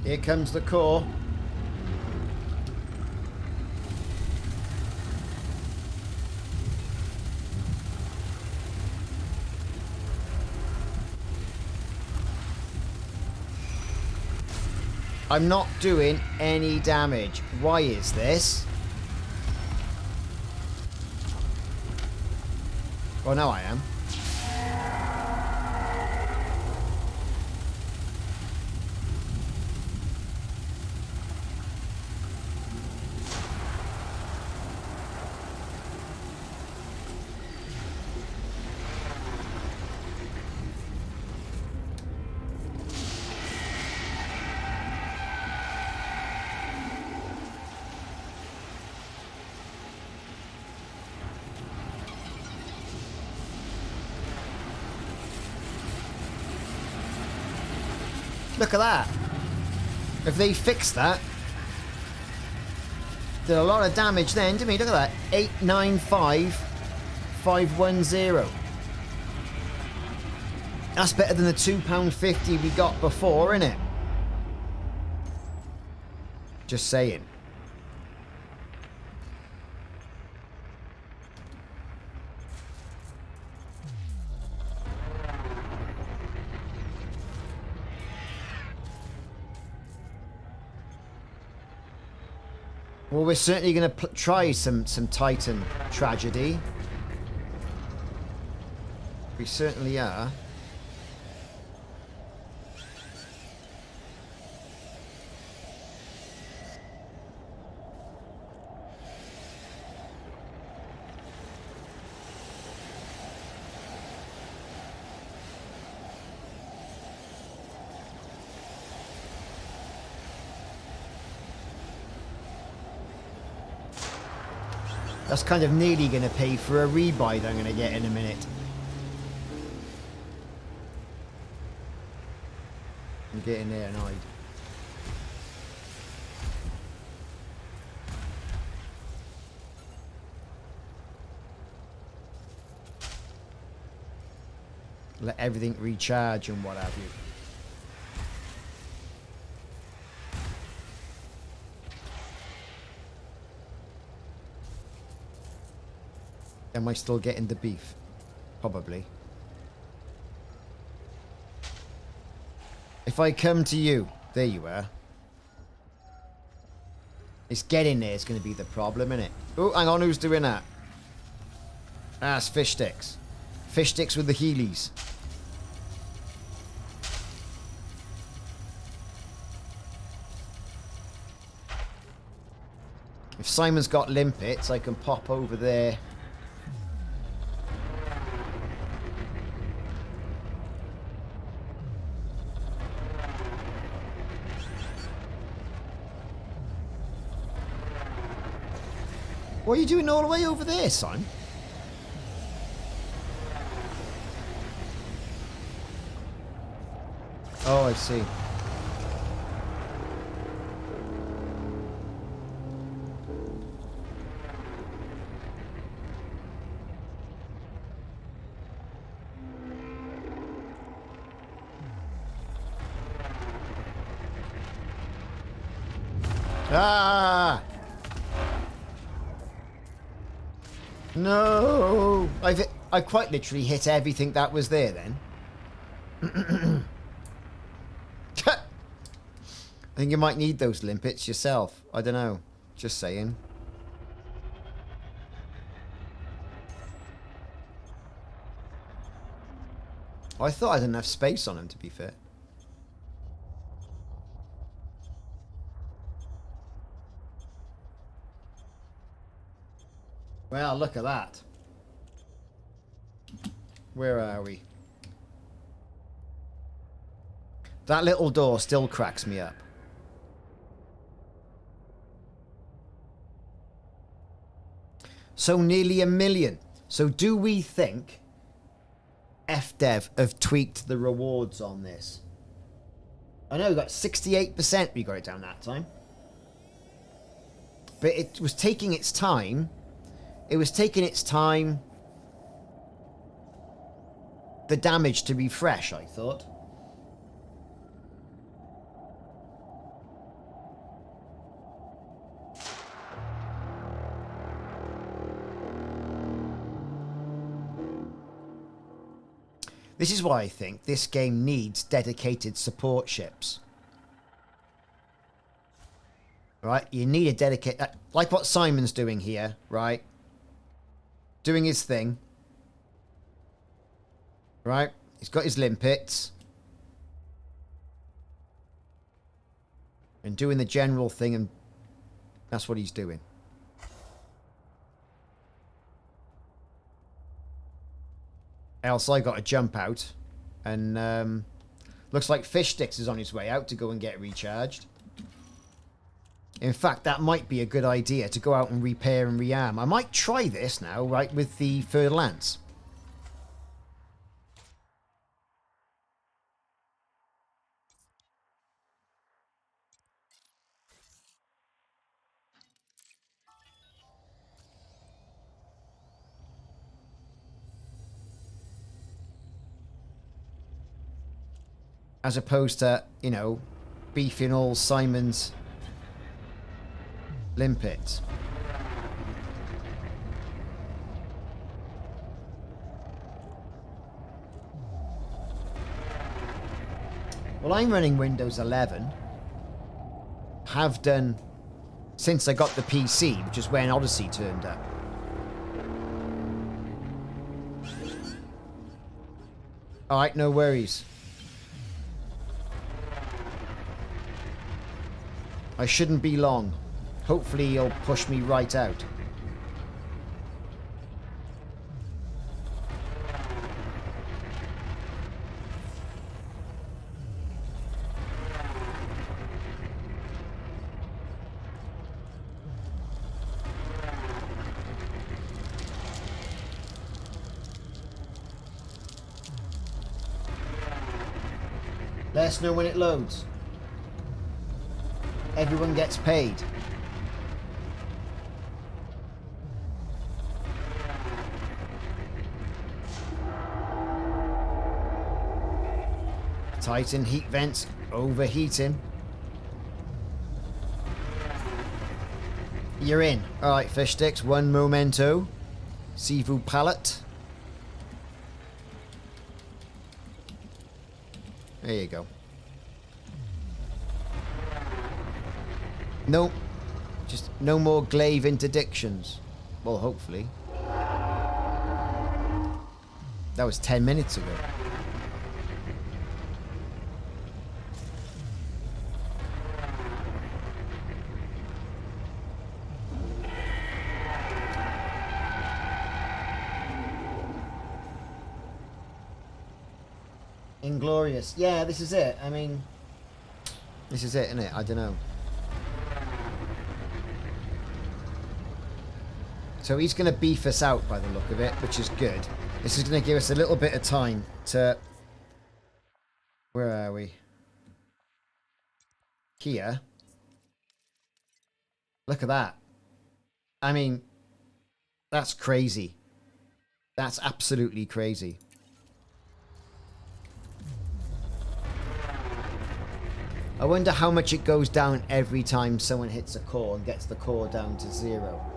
Here comes the core. I'm not doing any damage. Why is this? Well, now I am. Look at that. If they fix that, did a lot of damage then, didn't we? Look at that. 895,510. That's better than the £2.50 we got before, isn't it? Just saying. Well, we're certainly going to try some Titan tragedy. We certainly are. That's kind of nearly going to pay for a rebuy that I'm going to get in a minute. I'm getting there annoyed. Let everything recharge and what have you. Am I still getting the beef? Probably. If I come to you, there you are. It's getting there is going to be the problem, isn't it? Oh, hang on, who's doing that? Ah, it's fish sticks. Fish sticks with the Heelys. If Simon's got limpets, I can pop over there. What are you doing all the way over there, son? Oh, I see. Ah! No! I quite literally hit everything that was there then. I think you might need those limpets yourself. I don't know. Just saying. I thought I had enough space on them, to be fair. Well, look at that. Where are we? That little door still cracks me up. So nearly 1 million. So do we think FDev have tweaked the rewards on this? I know we got 68%, we got it down that time. But it was taking its time. It was taking its time. The damage to refresh, I thought. This is why I think this game needs dedicated support ships. Right? You need a dedicated... like what Simon's doing here, right? Doing his thing. Right? He's got his limpets. And doing the general thing, and that's what he's doing. Else I got to jump out. And looks like Fish Sticks is on his way out to go and get recharged. In fact, that might be a good idea to go out and repair and rearm. I might try this now, right, with the Third Lance. As opposed to, you know, beefing all Simon's limpets. Well, I'm running Windows 11. Have done since I got the PC, which is when Odyssey turned up. Alright, no worries. I shouldn't be long. Hopefully he'll push me right out. Let us know when it loads. Everyone gets paid. Titan heat vents overheating. You're in. Alright, fish sticks, one memento. Seafood pallet. There you go. No, just no more glaive interdictions. Well, hopefully. That was 10 minutes ago. Inglorious. Yeah, this is it. I mean, this is it, isn't it? I don't know. So he's going to beef us out by the look of it, which is good. This is going to give us a little bit of time to... Where are we? Here. Look at that. I mean, that's crazy. That's absolutely crazy. I wonder how much it goes down every time someone hits a core and gets the core down to 0.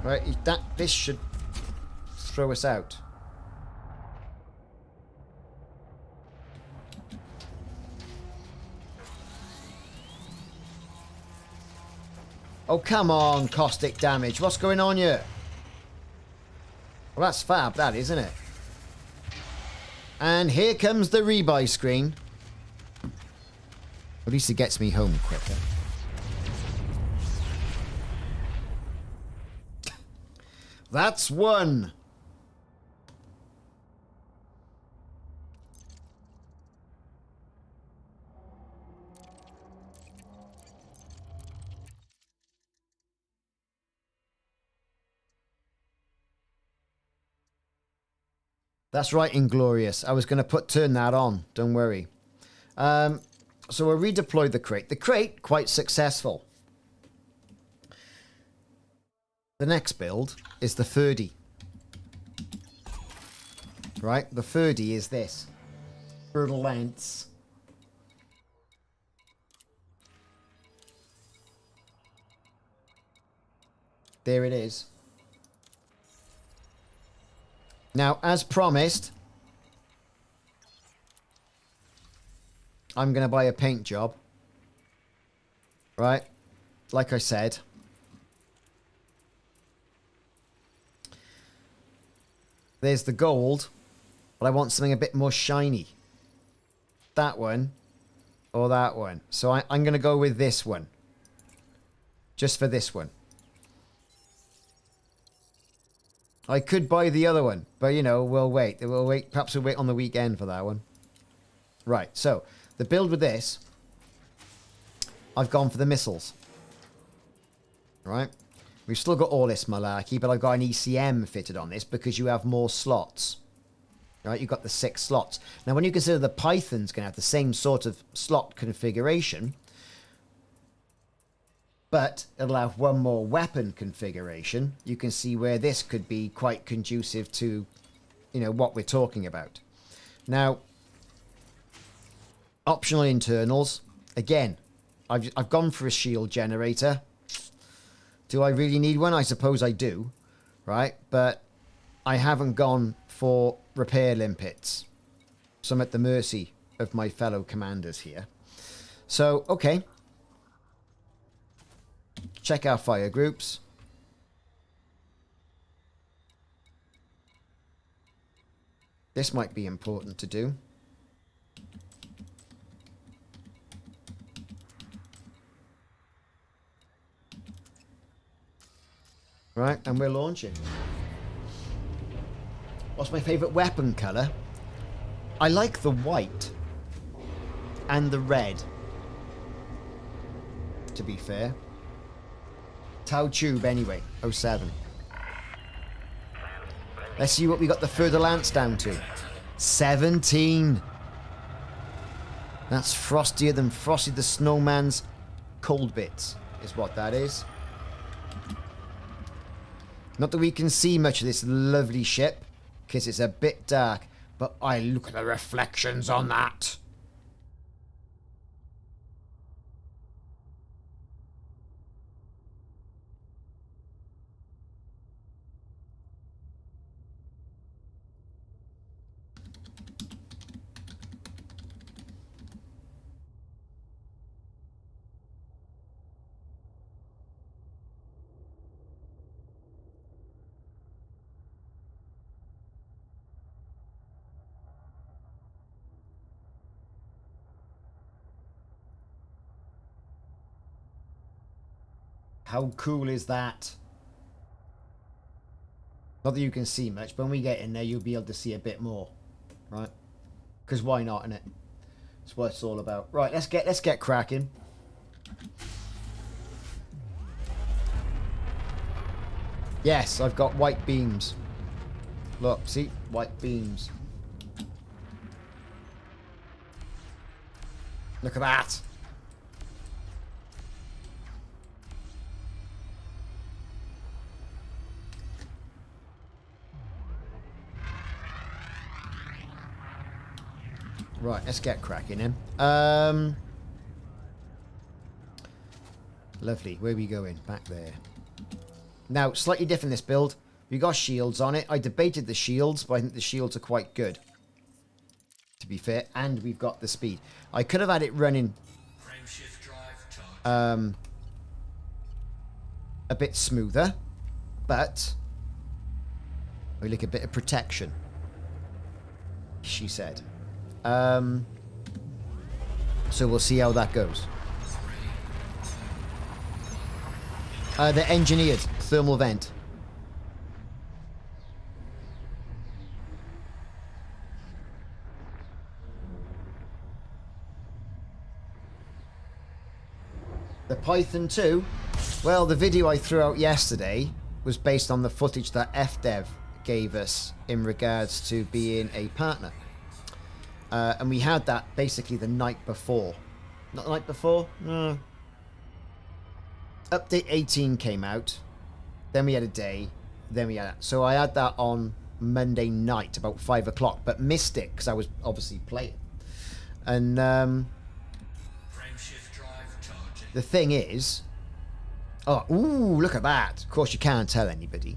Right, this should throw us out. Oh, come on, caustic damage. What's going on here? Well, that's fab, that, isn't it? And here comes the rebuy screen. At least it gets me home quicker. That's one. That's right, Inglorious. I was going to turn that on. Don't worry. So we'll redeploy the crate. The crate, quite successful. The next build is the 30. Right? The 30 is this. Brutal lengths. There it is. Now, as promised, I'm going to buy a paint job. Right? Like I said. There's the gold, but I want something a bit more shiny. That one, or that one. So I'm going to go with this one. Just for this one. I could buy the other one, but, you know, we'll wait. We'll wait. Perhaps we'll wait on the weekend for that one. Right, so the build with this, I've gone for the missiles. Right? We've still got all this malarkey, but I've got an ECM fitted on this because you have more slots. Right? You've got the 6 slots. Now, when you consider the Python's going to have the same sort of slot configuration, but it'll have one more weapon configuration, you can see where this could be quite conducive to, you know, what we're talking about. Now, optional internals. Again, I've gone for a shield generator. Do I really need one? I suppose I do, right? But I haven't gone for repair limpets. So I'm at the mercy of my fellow commanders here. So, okay. Check our fire groups. This might be important to do. Right, and we're launching. What's my favourite weapon colour? I like the white. And the red. To be fair. Tau Tube anyway, 07. Let's see what we got the further lance down to. 17. That's frostier than Frosty the Snowman's cold bits, is what that is. Not that we can see much of this lovely ship, because it's a bit dark, but I look at the reflections on that. How cool is that? Not that you can see much, but when we get in there, you'll be able to see a bit more, right? Because why not, innit? That's what it's all about. Right, let's get cracking. Yes, I've got white beams. Look, see? White beams. Look at that. Right, let's get cracking in. Lovely. Where are we going? Back there. Now, slightly different this build. We got shields on it. I debated the shields, but I think the shields are quite good. To be fair. And we've got the speed. I could have had it running a bit smoother. But we like a bit of protection, she said. So we'll see how that goes. They're engineered thermal vent. The Python 2, well, the video I threw out yesterday was based on the footage that FDev gave us in regards to being a partner. And we had that basically the night before. Not the night before? No. Update 18 came out. Then we had a day. Then we had... So I had that on Monday night, about 5 o'clock. But missed it, because I was obviously playing. And the thing is... Oh, ooh, look at that. Of course, you can't tell anybody.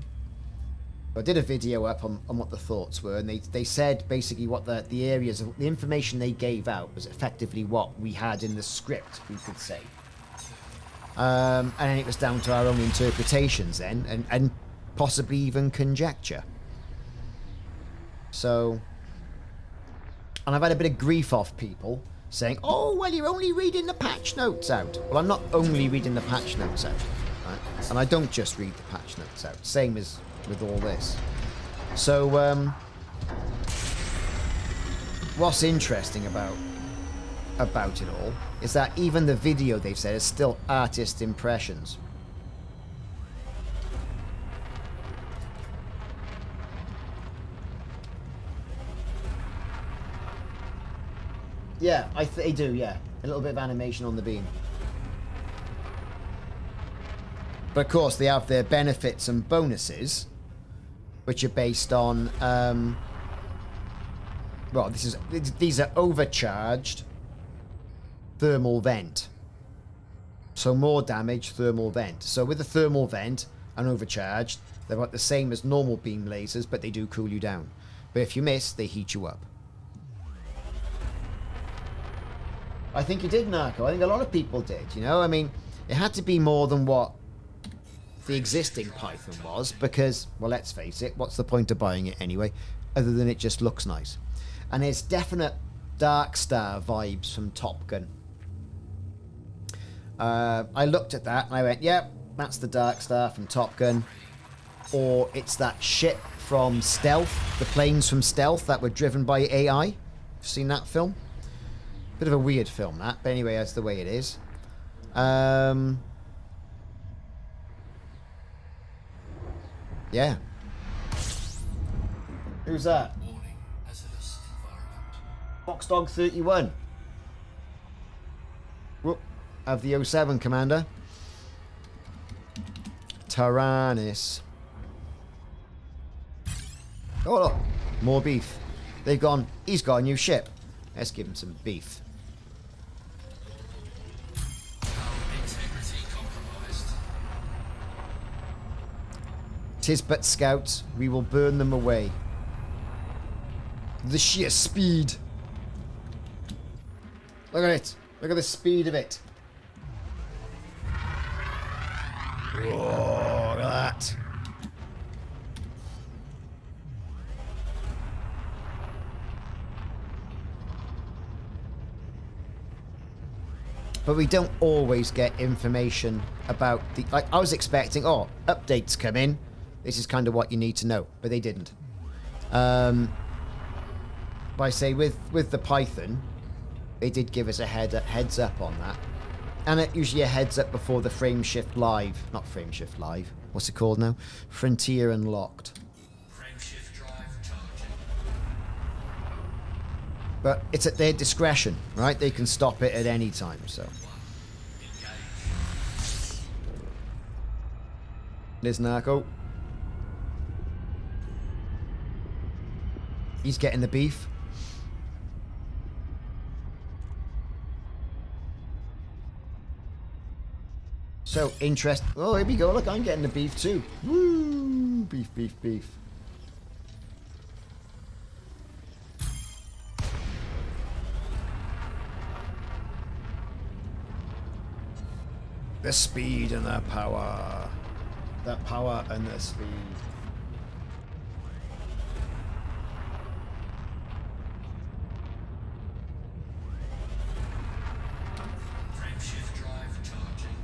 I did a video up on what the thoughts were, and they said basically what the areas of the information they gave out was effectively what we had in the script, we could say. And then it was down to our own interpretations then, and possibly even conjecture. So, and I've had a bit of grief off people saying, oh, well, you're only reading the patch notes out. Well, I'm not only reading the patch notes out, right? And I don't just read the patch notes out. Same as with all this. So, what's interesting about it all is that even the video they've said is still artist impressions. Yeah, they do, yeah. A little bit of animation on the beam. But of course, they have their benefits and bonuses, which are based on, well, these are overcharged thermal vent. So more damage, thermal vent. So with the thermal vent and overcharged, they're about the same as normal beam lasers, but they do cool you down. But if you miss, they heat you up. I think you did, Narco. I think a lot of people did, you know? I mean, it had to be more than what the existing Python was, because, well, let's face it, what's the point of buying it anyway, other than it just looks nice? And there's definite Dark Star vibes from Top Gun. I looked at that and I went, yep, that's the Dark Star from Top Gun. Or it's that ship from Stealth, the planes from Stealth that were driven by AI. Seen that film? Bit of a weird film, that. But anyway, that's the way it is. Yeah. Who's that? Warning, hazardous environment. Foxdog 31. Whoop. Of the 07, Commander. Taranis. Oh, look. More beef. They've gone, he's got a new ship. Let's give him some beef. Integrity compromised. 'Tis but scouts, we will burn them away. The sheer speed. Look at it. Look at the speed of it. Oh, look at that. But we don't always get information about the... Like, I was expecting, oh, updates come in. This is kind of what you need to know. But they didn't. But I say, with the Python, they did give us a heads up on that. And it usually a heads up before the Frame Shift Live. Not Frame Shift Live. What's it called now? Frontier Unlocked. Frame shift drive charging. But it's at their discretion, right? They can stop it at any time, so... Engage. There's Narco. He's getting the beef. So, interest... Oh, here we go. Look, I'm getting the beef too. Woo! Beef, beef, beef. The speed and the power. The power and the speed. Frame shift drive charging.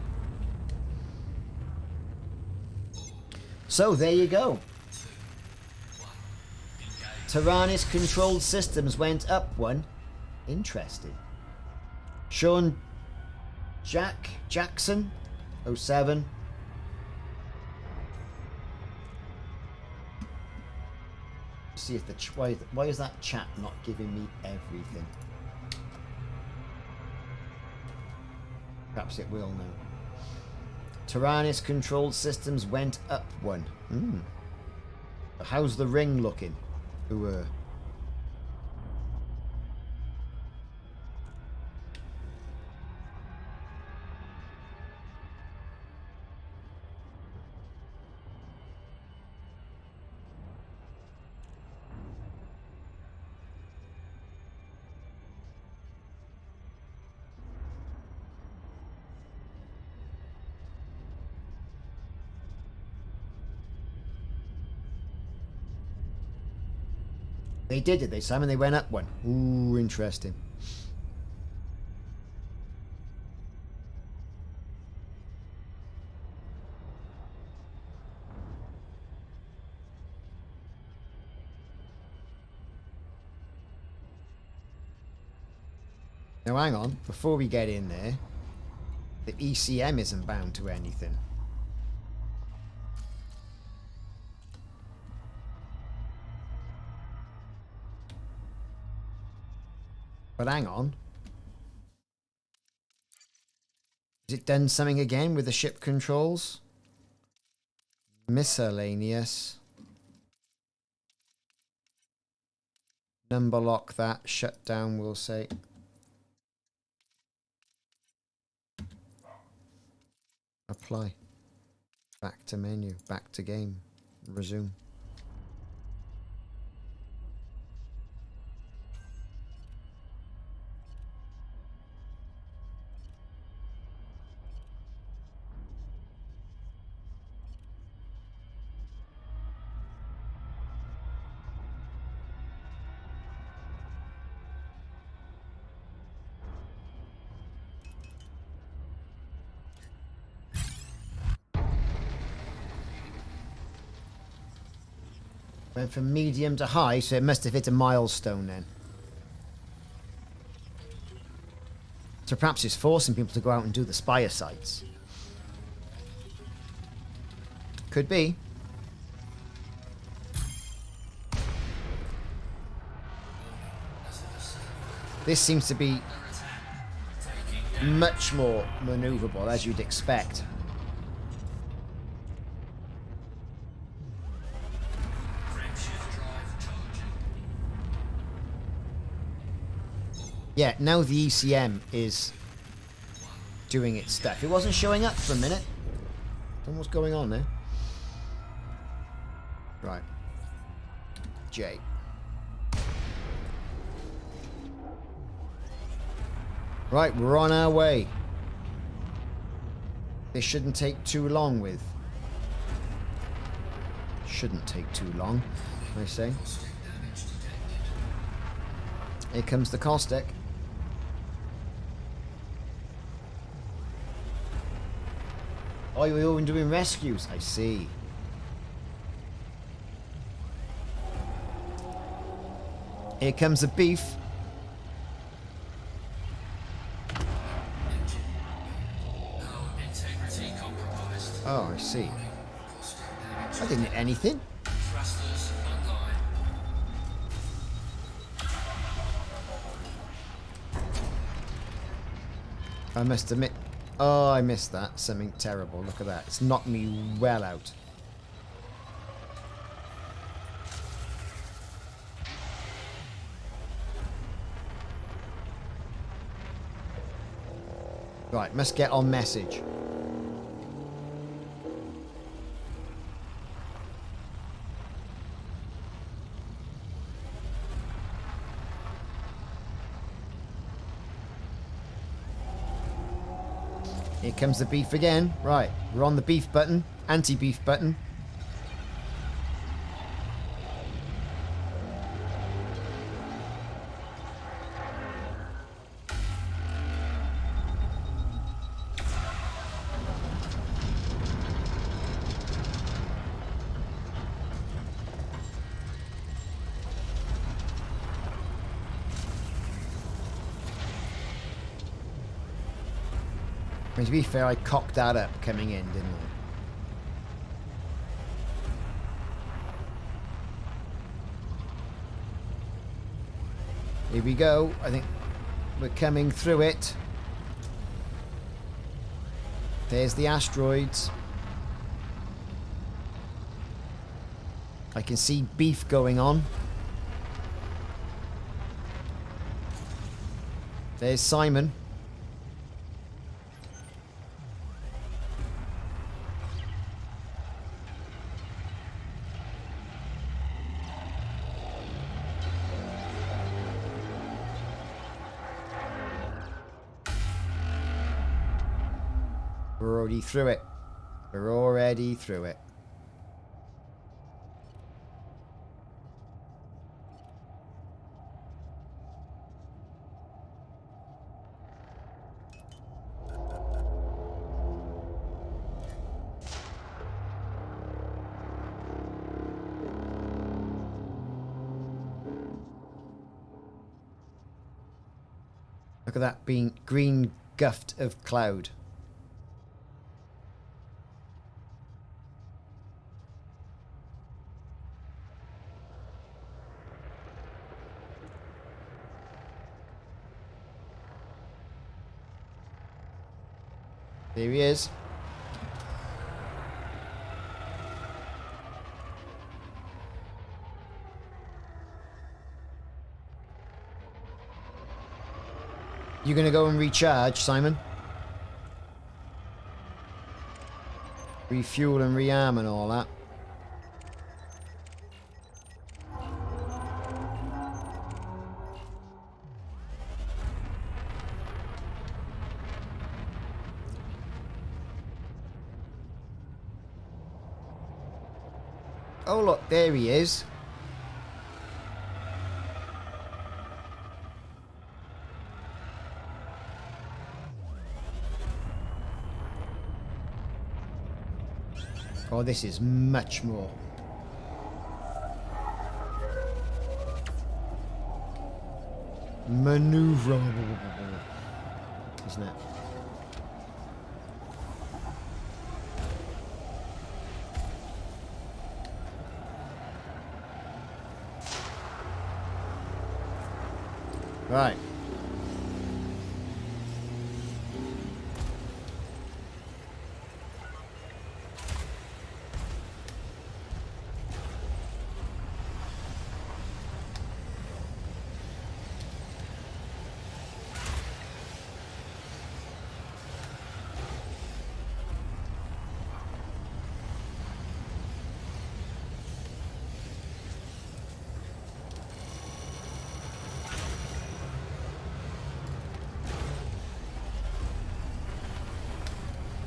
So, there you go. 2, 1. Engage. Taranis controlled systems went up one. Interesting. Sean Jackson 07. See if the why is that chat not giving me everything? Perhaps it will now. Taranis controlled systems went up one. How's the ring looking? Ooh, They did they, Simon? They went up one. Ooh, interesting. Now, hang on. Before we get in there, the ECM isn't bound to anything. But hang on. Has it done something again with the ship controls? Miscellaneous. Number lock that. Shut down, we'll say. Apply. Back to menu. Back to game. Resume. Went from medium to high, so it must have hit a milestone then. So perhaps it's forcing people to go out and do the spire sites. Could be. This seems to be much more maneuverable, as you'd expect. Yeah, now the ECM is doing its stuff. It wasn't showing up for a minute. Don't know what's going on there. Right. J. Right, we're on our way. This shouldn't take too long with. Shouldn't take too long, I say. Here comes the caustic. Oh, you're all doing rescues. I see. Here comes the beef. Oh, I see. I didn't hit anything. I must admit. Oh, I missed that. Something terrible. Look at that. It's knocked me well out. Right, must get on message. Here comes the beef again. Right, we're on the beef button. Anti-beef button. I mean, to be fair, I cocked that up coming in, didn't I? Here we go. I think we're coming through it. There's the asteroids. I can see beef going on. There's Simon. We're already through it. We're already through it. Look at that being green guft of cloud. There he is. You gonna go and recharge, Simon? Refuel and rearm and all that. Oh look, there he is. Oh, this is much more. Maneuverable, isn't it? Right.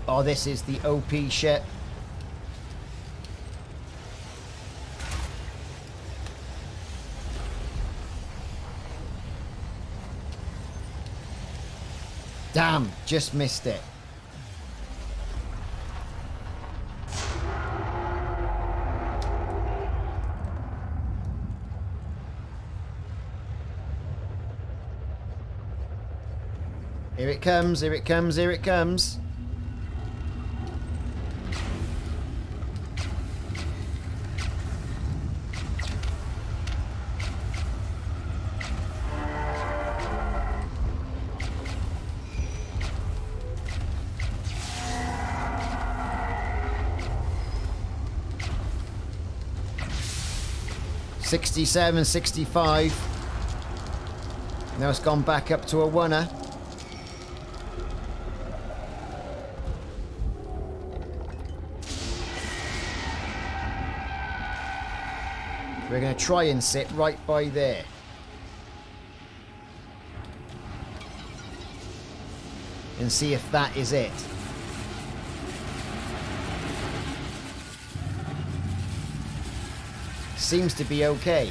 Oh, this is the OP shit. Damn, just missed it. Here it comes, here it comes, here it comes. $67, $65. Now it's gone back up to a oneer. We're going to try and sit right by there. And see if that is it. Seems to be okay.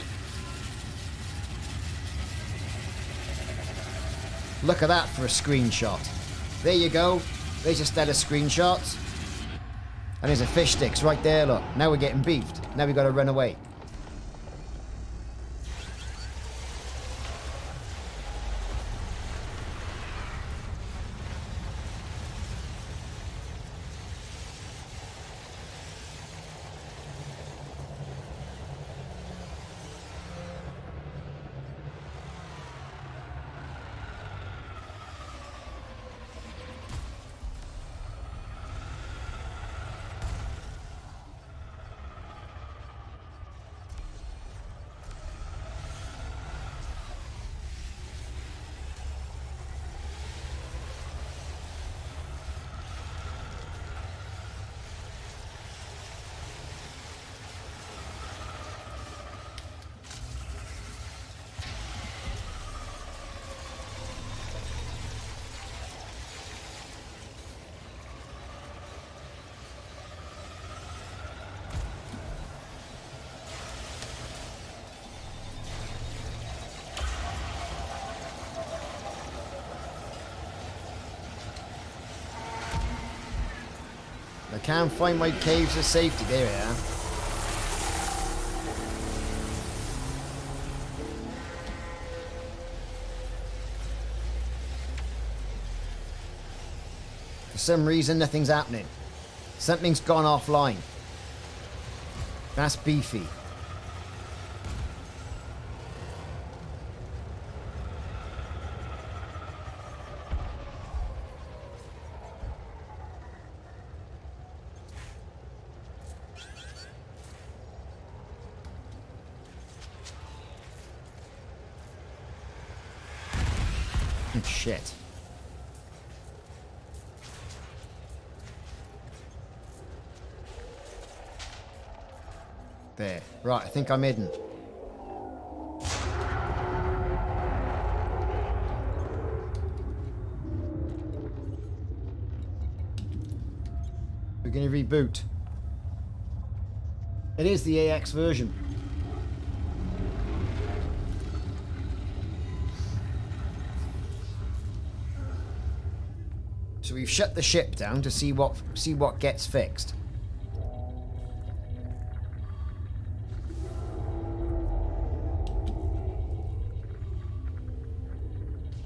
Look at that for a screenshot. There you go. There's your stellar screenshots. And there's a fish sticks right there, look. Now we're getting beefed. Now we've got to run away. I can't find my caves of safety. There we are. For some reason, nothing's happening. Something's gone offline. That's beefy. Shit. There. Right, I think I'm hidden. We're going to reboot. It is the AX version. So we've shut the ship down to see what gets fixed.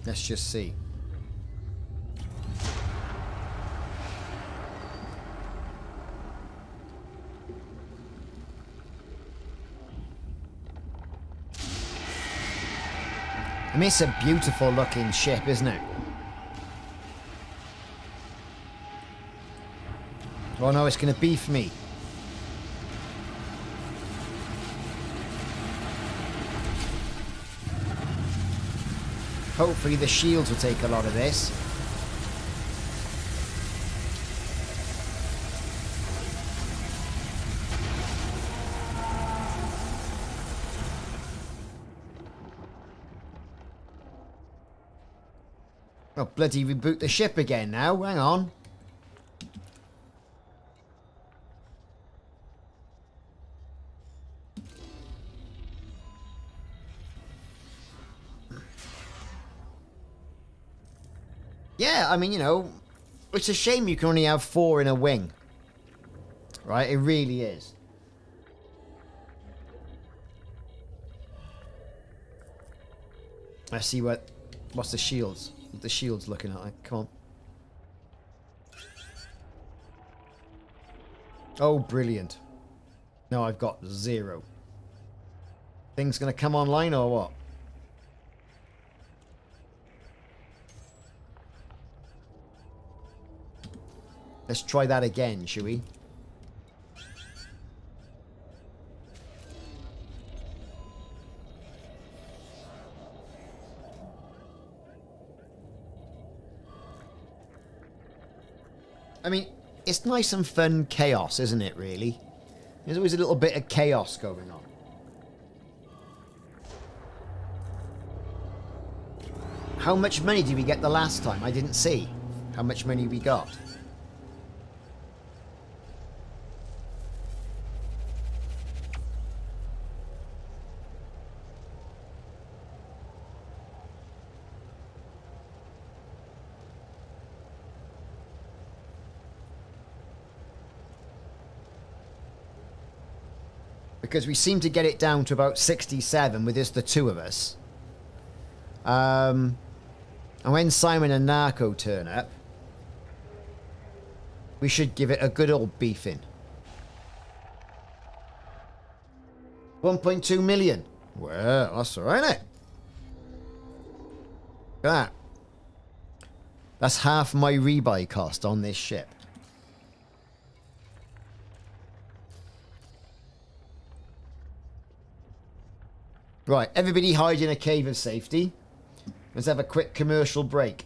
Let's just see. I mean, it's a beautiful looking ship, isn't it? Oh no, it's going to beef me. Hopefully the shields will take a lot of this. Oh, bloody reboot the ship again now. Hang on. Yeah, I mean, you know, it's a shame you can only have 4 in a wing. Right? It really is. Let's see what's the shields. What the shields looking at. Come on. Oh, brilliant. No, I've got 0. Things gonna come online or what? Let's try that again, shall we? I mean, it's nice and fun chaos, isn't it, really? There's always a little bit of chaos going on. How much money did we get the last time? I didn't see how much money we got. Because we seem to get it down to about 67 with just the 2 of us. And when Simon and Narco turn up, we should give it a good old beefing. 1.2 million. Well, that's alright, isn't it? Look at that. That's half my rebuy cost on this ship. Right, everybody hide in a cave of safety. Let's have a quick commercial break.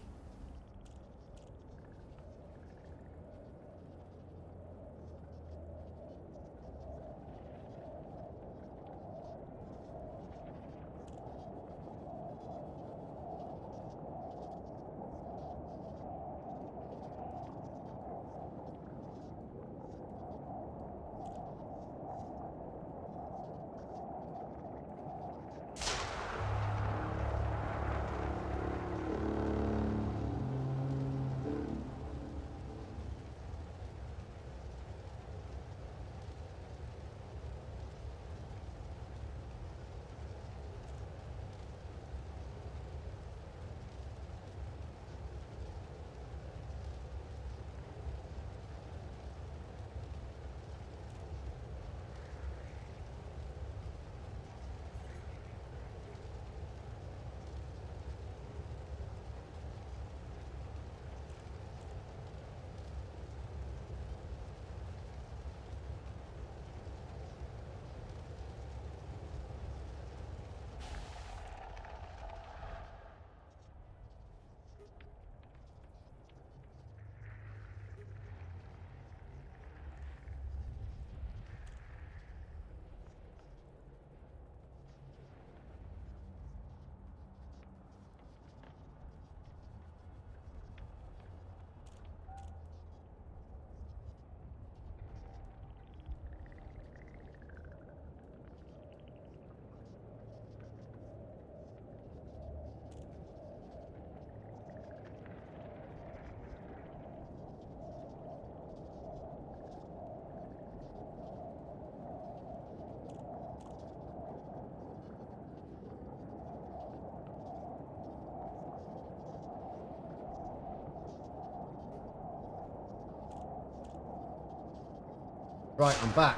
Right, I'm back.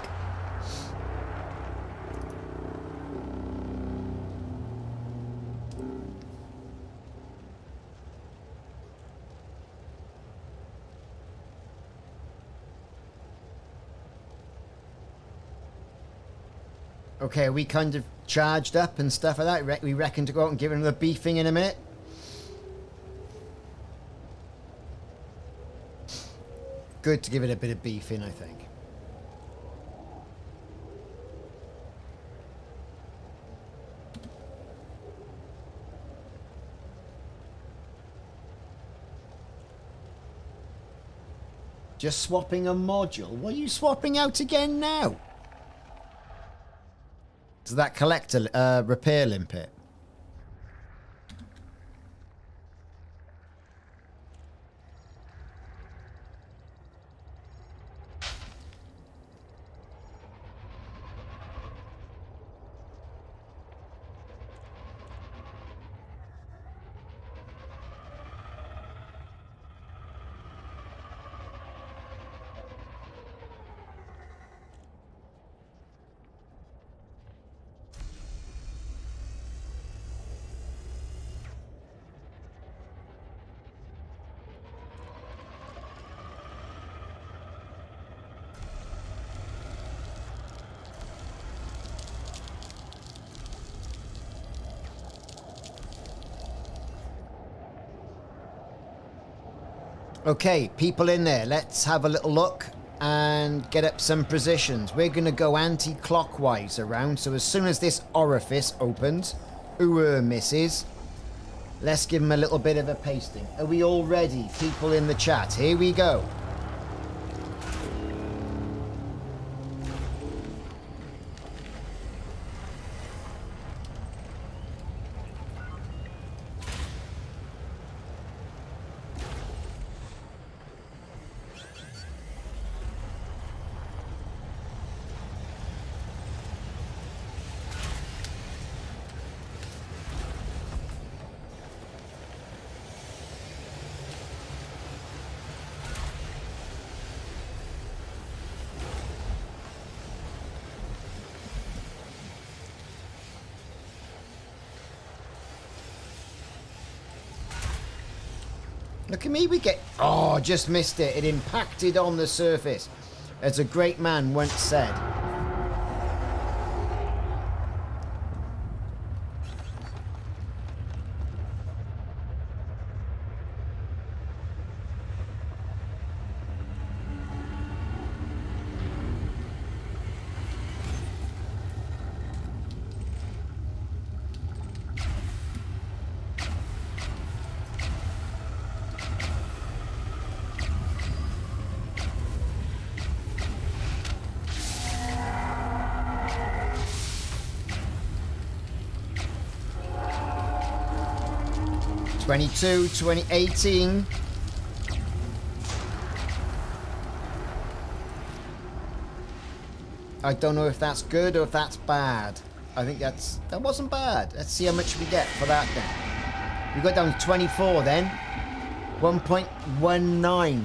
Okay, we kind of charged up and stuff like that. We reckon to go out and give it another beefing in a minute. Good to give it a bit of beefing, I think. Just swapping a module. What are you swapping out again now? To that collector repair limpet. Okay, people in there, let's have a little look and get up some positions. We're going to go anti-clockwise around, so as soon as this orifice opens, misses, let's give them a little bit of a pasting. Are we all ready, people in the chat? Here we go. Look at me, we get... Oh, just missed it. It impacted on the surface. As a great man once said. '22, 2018. I don't know if that's good or if that's bad. I think that wasn't bad. Let's see how much we get for that then. We got down to 24 then. 1.19.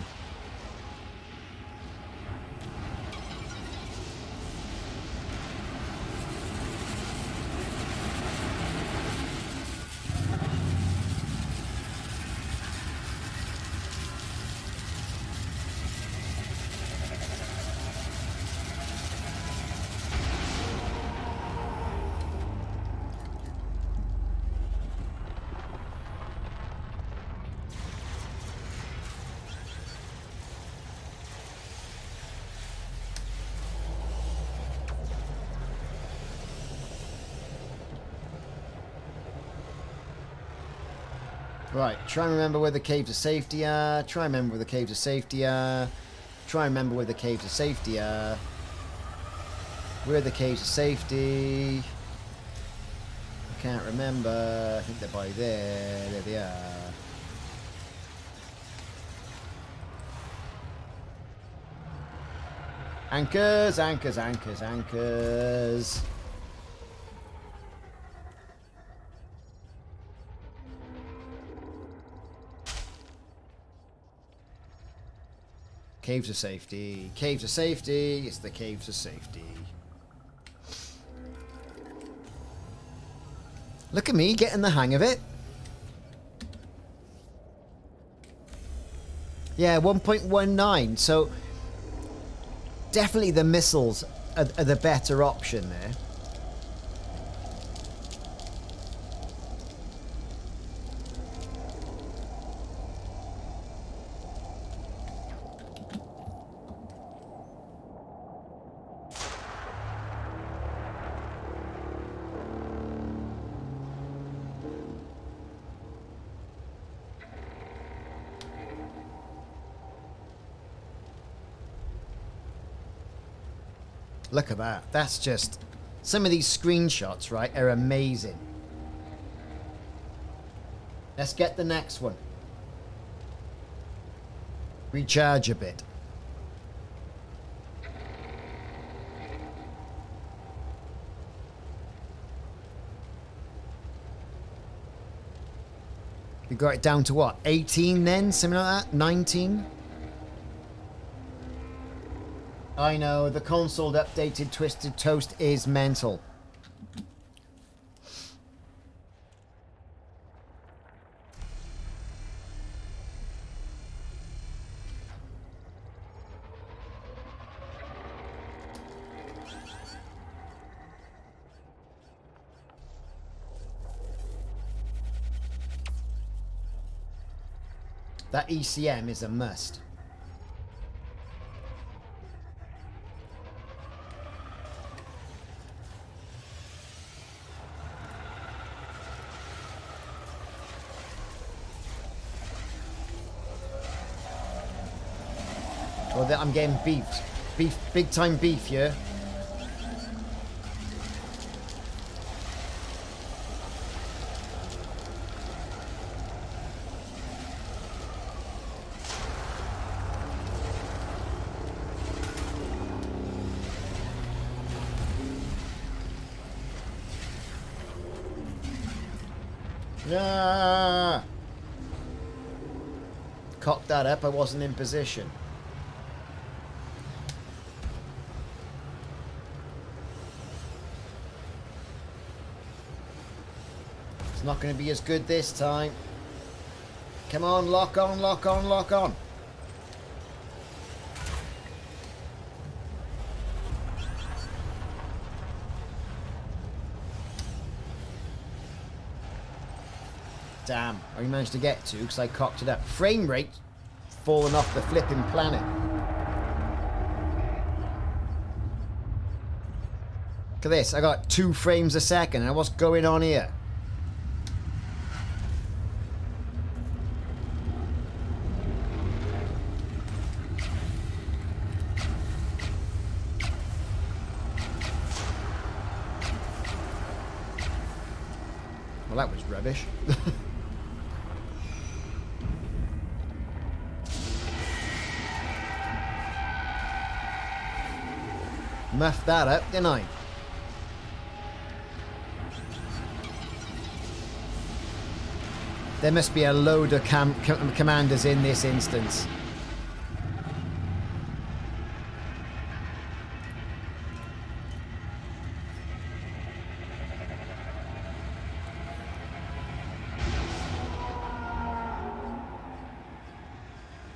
Right, try and remember where the caves of safety are. Try and remember where the caves of safety are. Try and remember where the caves of safety are. Where are the caves of safety? I can't remember. I think they're by there. There they are. Anchors, anchors, anchors, anchors. Caves of safety. Caves of safety. It's the caves of safety. Look at me getting the hang of it. Yeah, 1.19. So definitely the missiles are the better option there. Look at that. That's just... Some of these screenshots, right, are amazing. Let's get the next one. Recharge a bit. We got it down to what? 18 then? Something like that? 19? I know, the console updated Twisted Toast is mental. That ECM is a must. Well, I'm getting beefed. Beef, big time beef here. Ah! Cocked that up, I wasn't in position. It's not going to be as good this time. Come on, lock on, lock on, lock on. Damn, I managed to get to because I cocked it up. Frame rate falling off the flipping planet. Look at this, I got 2 frames a second. And what's going on here? Well, that was rubbish. Muffed that up, didn't I? There must be a load of commanders in this instance.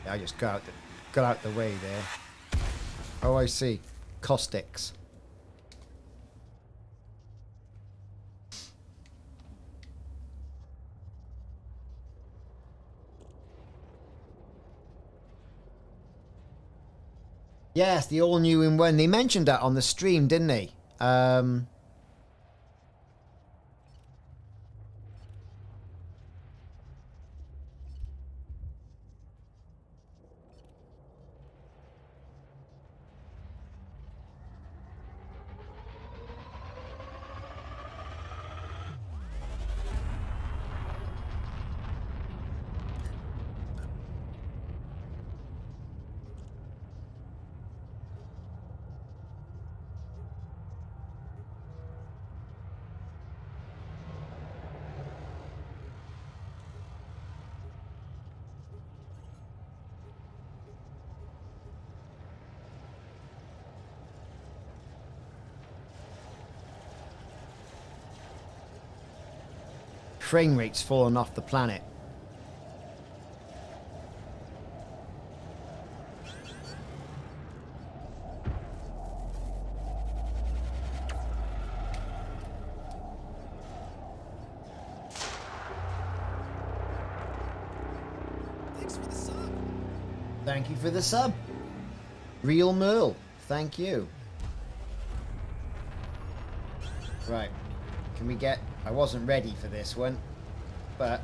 I just got out the way there. Oh, I see. Caustics. Yes, the all new in one. They mentioned that on the stream, didn't they? frame rate's fallen off the planet. Thank you for the sub. Real Merle. Thank you. Right. Can we get... I wasn't ready for this one, but...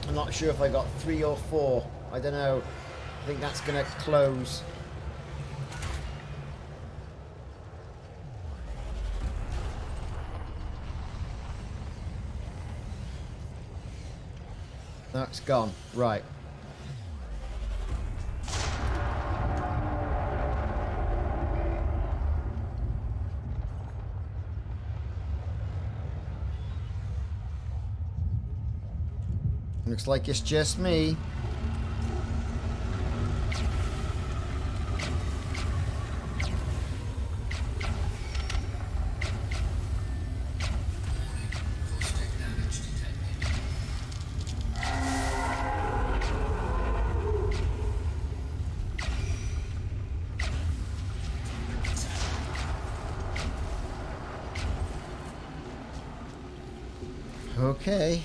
I'm not sure if I got 3 or 4. I don't know. I think that's going to close. That's gone. Right. Looks like it's just me. Okay.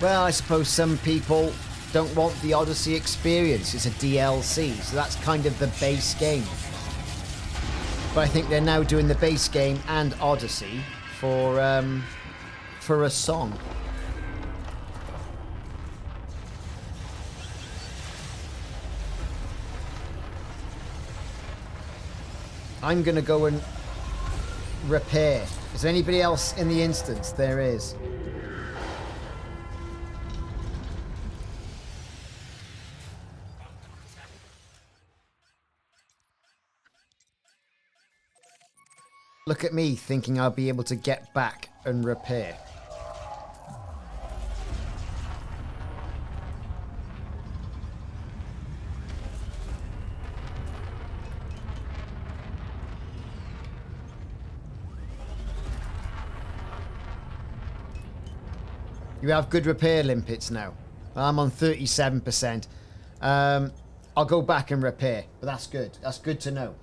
Well, I suppose some people don't want the Odyssey experience. It's a DLC, so that's kind of the base game. But I think they're now doing the base game and Odyssey for a song. I'm gonna go and repair. Is there anybody else in the instance? There is. Look at me thinking I'll be able to get back and repair. You have good repair limpets now. I'm on 37%. I'll go back and repair, but that's good. That's good to know.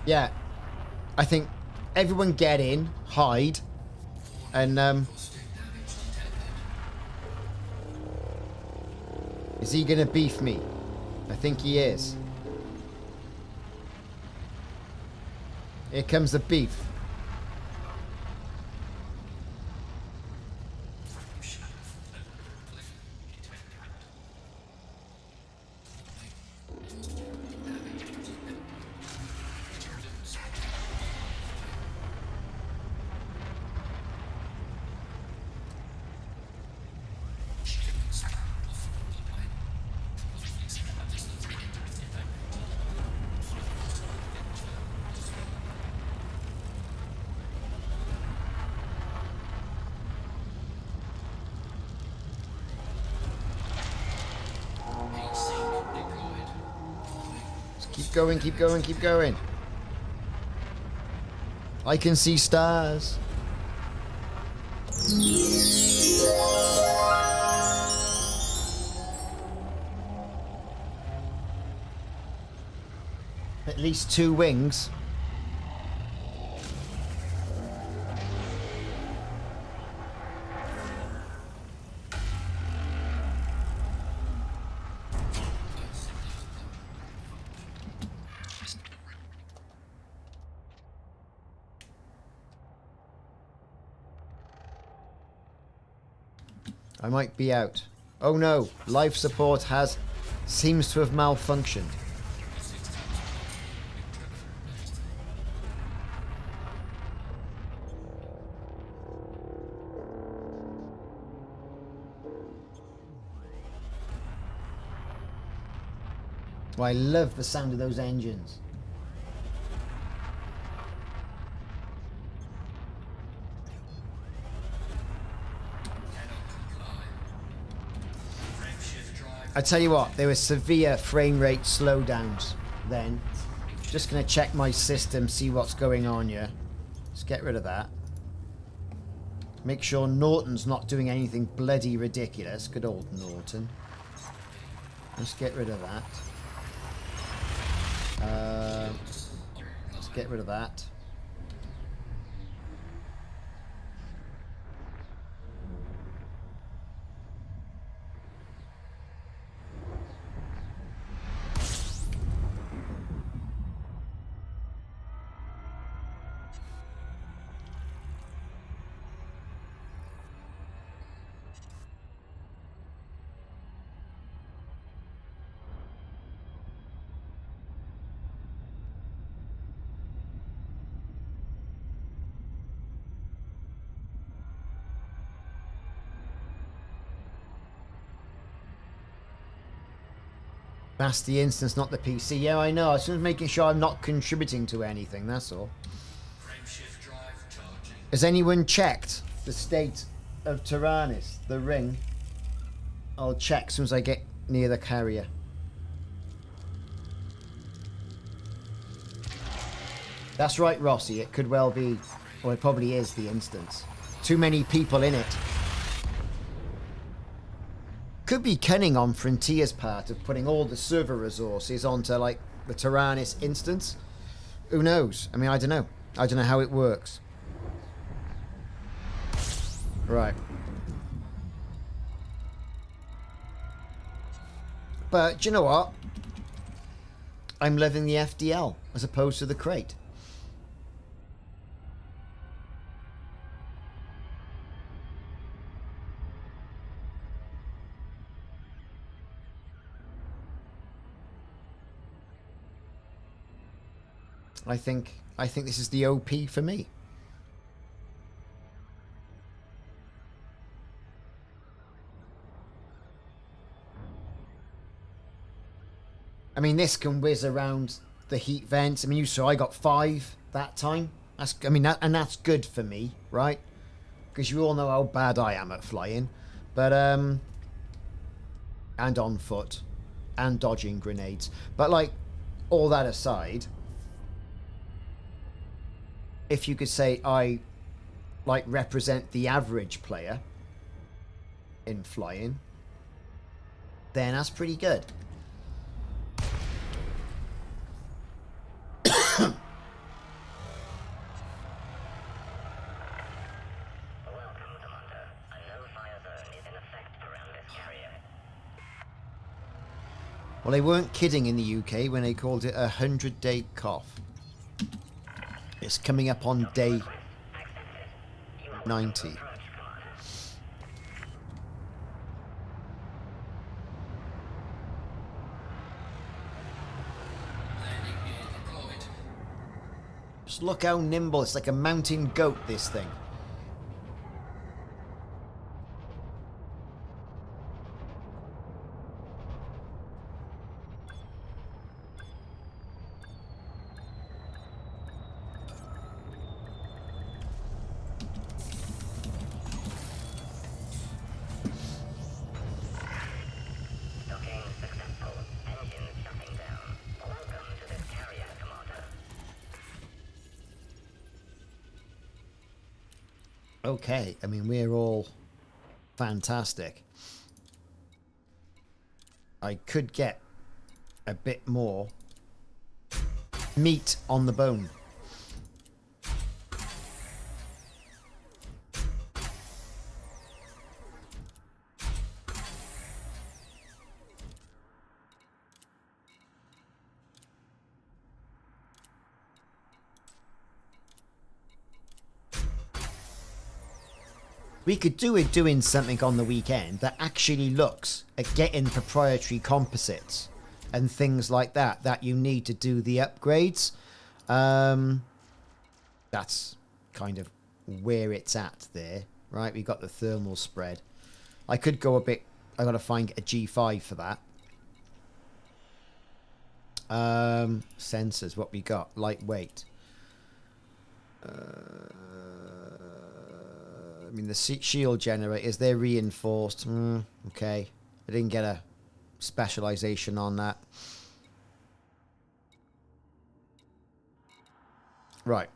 Yeah, I think everyone get in, hide, and is he gonna beef me? I think he is. Here comes the beef. Keep going, keep going, keep going. I can see stars. least 2 wings. I might be out. Oh no, life support seems to have malfunctioned. Oh, I love the sound of those engines. I tell you what, there were severe frame rate slowdowns then. Just going to check my system, see what's going on here. Let's get rid of that. Make sure Norton's not doing anything bloody ridiculous. Good old Norton. Let's get rid of that. Let's get rid of that. That's the instance, not the PC. Yeah, I know. I was just making sure I'm not contributing to anything, that's all. Frameshift drive charging. Has anyone checked the state of Taranis, the ring? I'll check as soon as I get near the carrier. That's right, Rossi. It could well be, or it probably is the instance. Too many people in it. Could be cunning on Frontier's part of putting all the server resources onto, like, the Taranis instance. Who knows? I mean, I don't know. I don't know how it works. Right. But, do you know what? I'm loving the FDL as opposed to the crate. I think this is the OP for me. I mean, this can whiz around the heat vents. I mean, you saw I got 5 that time. That's good for me, right? Because you all know how bad I am at flying. But and on foot and dodging grenades. But like all that aside, if you could say I like represent the average player in flying, then that's pretty good. Well, they weren't kidding in the UK when they called it a 100-day cough. It's coming up on day 90. Just look how nimble. It's like a mountain goat, this thing. Okay, I mean, we're all fantastic. I could get a bit more meat on the bone. We could do it doing something on the weekend that actually looks at getting proprietary composites and things like that that you need to do the upgrades. That's kind of where it's at there, right? We got the thermal spread. I could go a bit. I got to find a G5 for that. Sensors, what we got? Lightweight. I mean, the shield generators, they're reinforced. Okay. I didn't get a specialization on that. Right.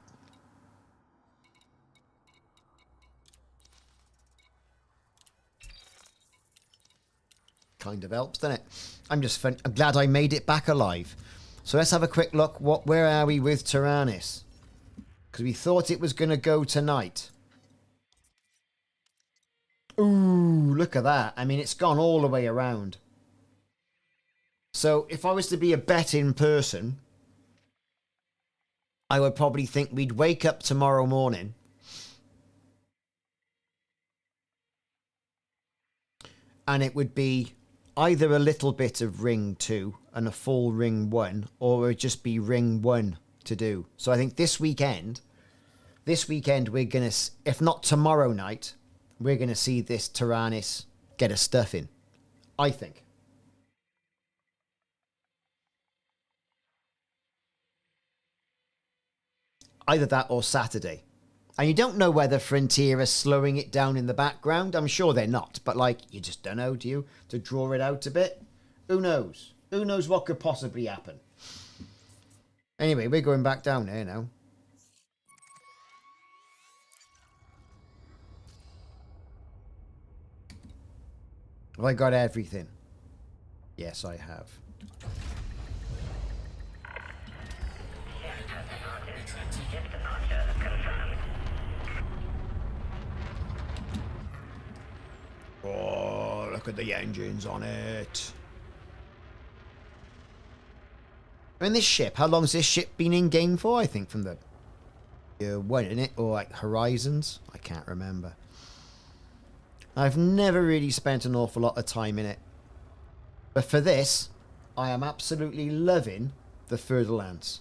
Kind of helps, doesn't it? I'm glad I made it back alive. So let's have a quick look. Where are we with Taranis? Because we thought it was going to go tonight. Ooh, look at that. I mean, it's gone all the way around. So if I was to be a betting person, I would probably think we'd wake up tomorrow morning and it would be either a little bit of ring 2 and a full ring 1, or it would just be ring 1 to do. So I think this weekend we're going to, if not tomorrow night, we're going to see this Taranis get a stuffing. I think. Either that or Saturday. And you don't know whether Frontier are slowing it down in the background. I'm sure they're not. But, like, you just don't know, do you? To draw it out a bit? Who knows? Who knows what could possibly happen? Anyway, we're going back down here now. Have I got everything? Yes, I have. Oh, look at the engines on it. I mean, this ship, how long's this ship been in game for? I think from the year 1, isn't it? Or like Horizons? I can't remember. I've never really spent an awful lot of time in it. But for this, I am absolutely loving the Fer-de-Lance.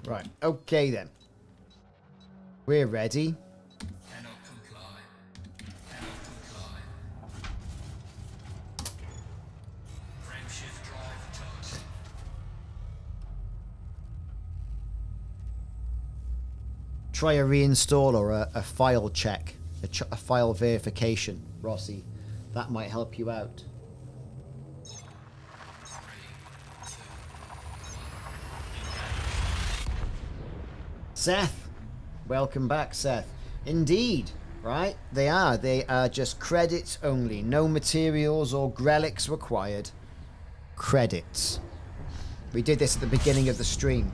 Right, okay then. We're ready. Cannot comply. Cannot comply. Frameshift drive charging. Try a reinstall or a file check, a file verification, Rossi. That might help you out. Seth, welcome back, Seth. Indeed, right? They are. They are just credits only. No materials or grelics required. Credits. We did this at the beginning of the stream.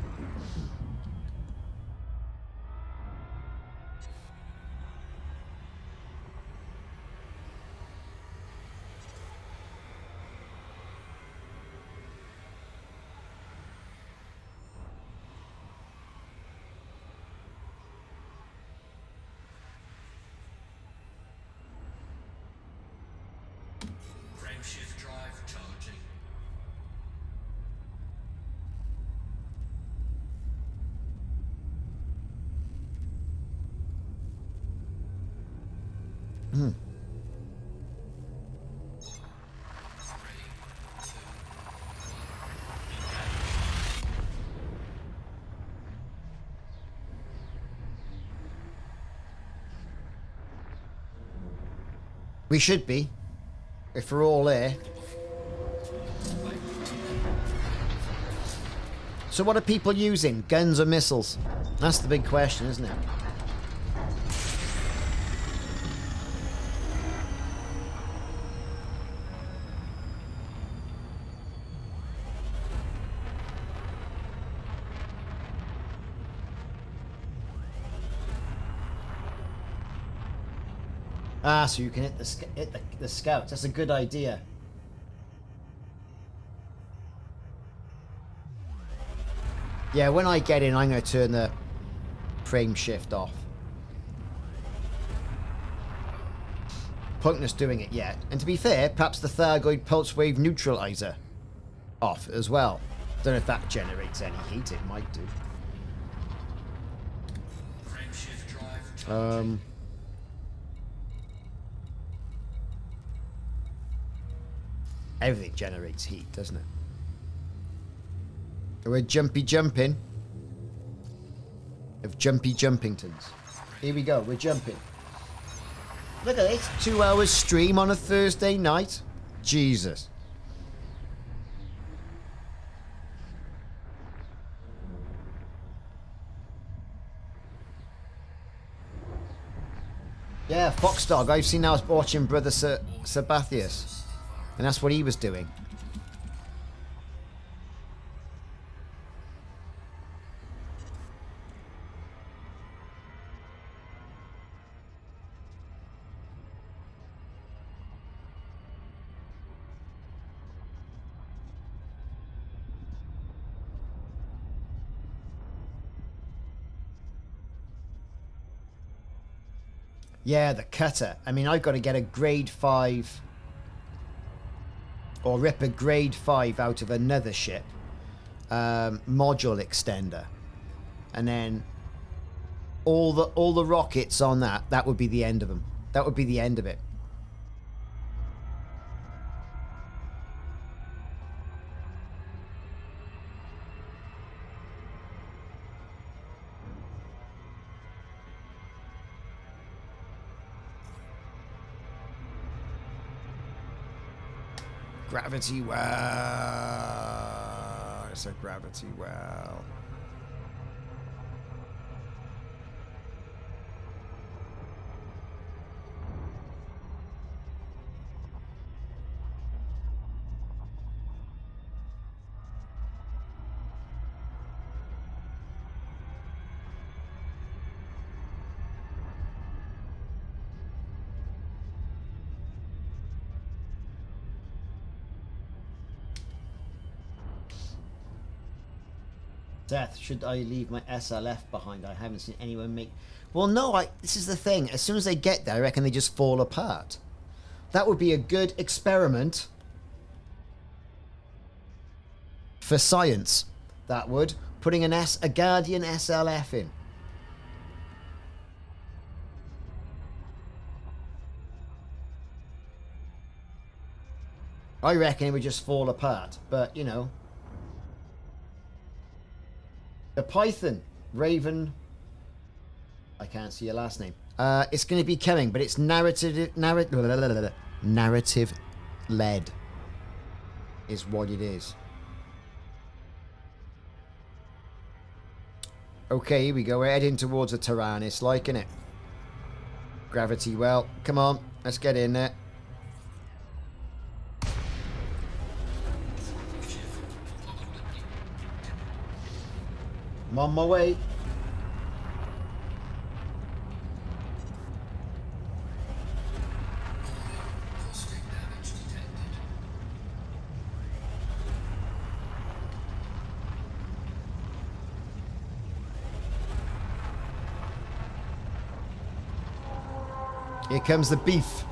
Frameshift drive charging. We should be. If we're all there. So what are people using? Guns or missiles? That's the big question, isn't it? Ah, so you can hit the scouts. That's a good idea. Yeah, when I get in, I'm going to turn the frame shift off. Pointless doing it yet. And to be fair, perhaps the Thargoid pulse wave neutralizer off as well. Don't know if that generates any heat. It might do. Frameshift drive charging. Everything generates heat, doesn't it? We're jumping. Of jumpingtons. Here we go, we're jumping. Look at this, 2 hours stream on a Thursday night. Jesus. Yeah, Foxdog. I've seen now watching Brother Sabathius. And that's what he was doing. Yeah, the cutter. I mean, I've got to get a grade 5 or rip a grade 5 out of another ship module extender, and then all the rockets on that would be the end of them. That would be the end of it. Gravity well. It's a gravity well. Death, should I leave my SLF behind? I haven't seen anyone make... Well, no, this is the thing. As soon as they get there, I reckon they just fall apart. That would be a good experiment for science. That would. Putting a Guardian SLF in. I reckon it would just fall apart. But, you know... The Python, Raven, I can't see your last name. It's going to be coming, but it's narrative led is what it is. Okay, here we go. We're heading towards a Taranis, liking it. Gravity well. Come on, let's get in there. I'm on my way. Caustic damage detected. Here comes the beef.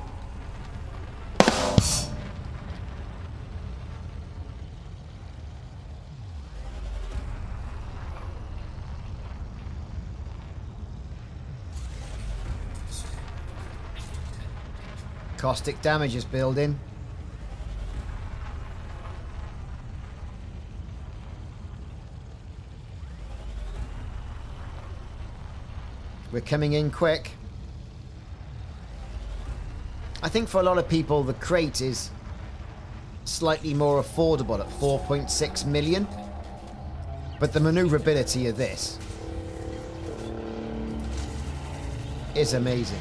Caustic damage is building. We're coming in quick. I think for a lot of people, the crate is slightly more affordable at 4.6 million. But the maneuverability of this is amazing.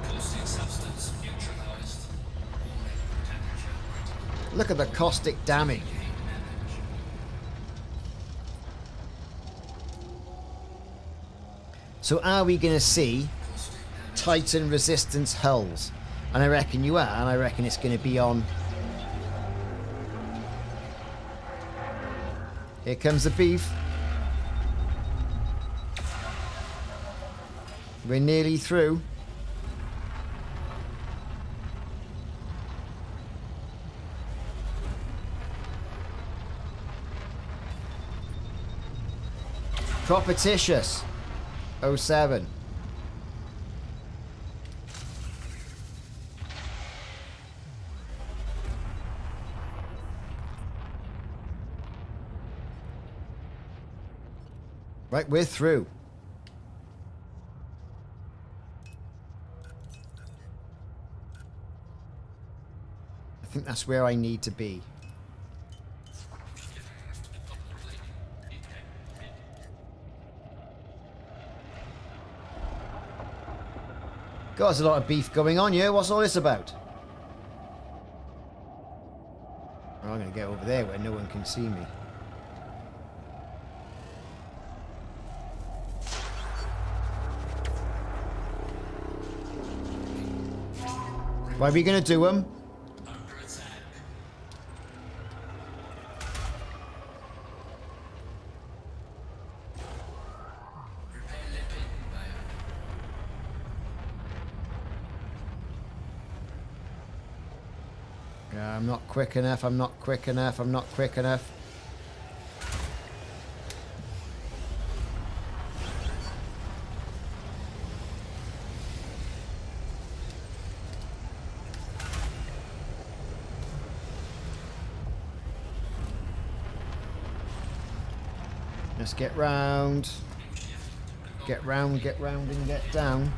Caustic substance neutralized. Warning, temperature. Look at the caustic damage. So are we going to see Titan resistance hulls? And I reckon you are, and I reckon it's going to be on. Here comes the beef. We're nearly through. Propitious 07. Right, we're through. I think that's where I need to be. God, there's a lot of beef going on here. What's all this about? Oh, I'm going to get over there where no one can see me. Why are we going to do them? Under attack. Repair lipid conveyor. Yeah, I'm not quick enough. I'm not quick enough. I'm not quick enough. Let's get round. Get round, and get down.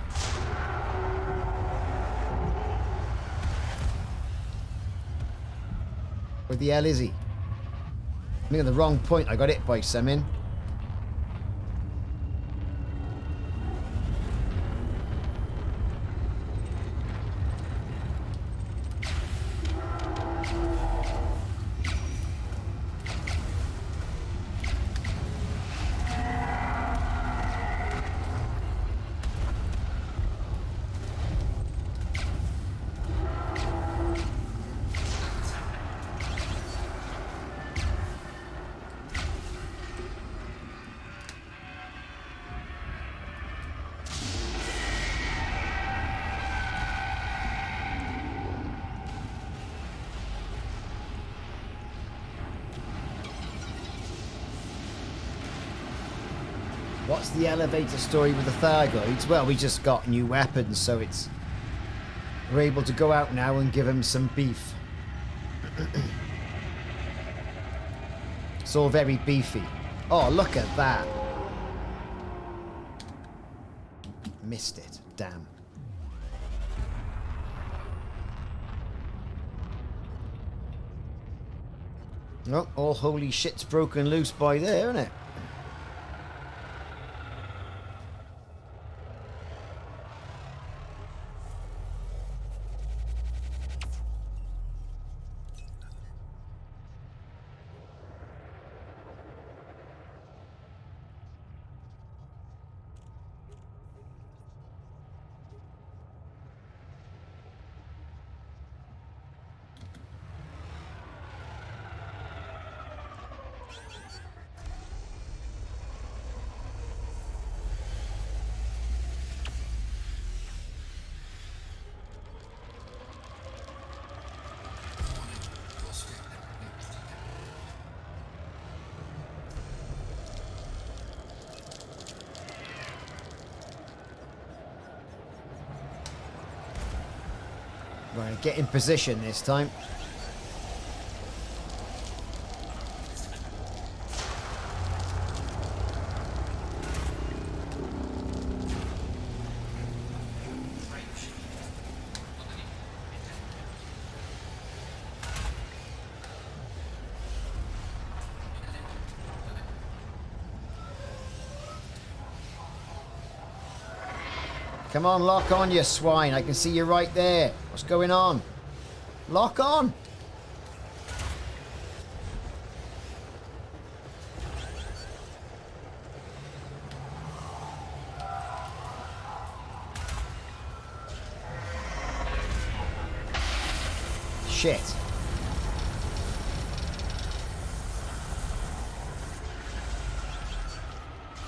Where the hell is he? I'm in the wrong point. I got hit by something. What's the elevator story with the Thargoids? Well, we just got new weapons, so we're able to go out now and give them some beef. It's all very beefy. Oh, look at that. Missed it. Damn. Oh, all holy shit's broken loose by there, isn't it? Right, get in position this time. Come on, lock on, you swine. I can see you right there. What's going on? Lock on. Shit.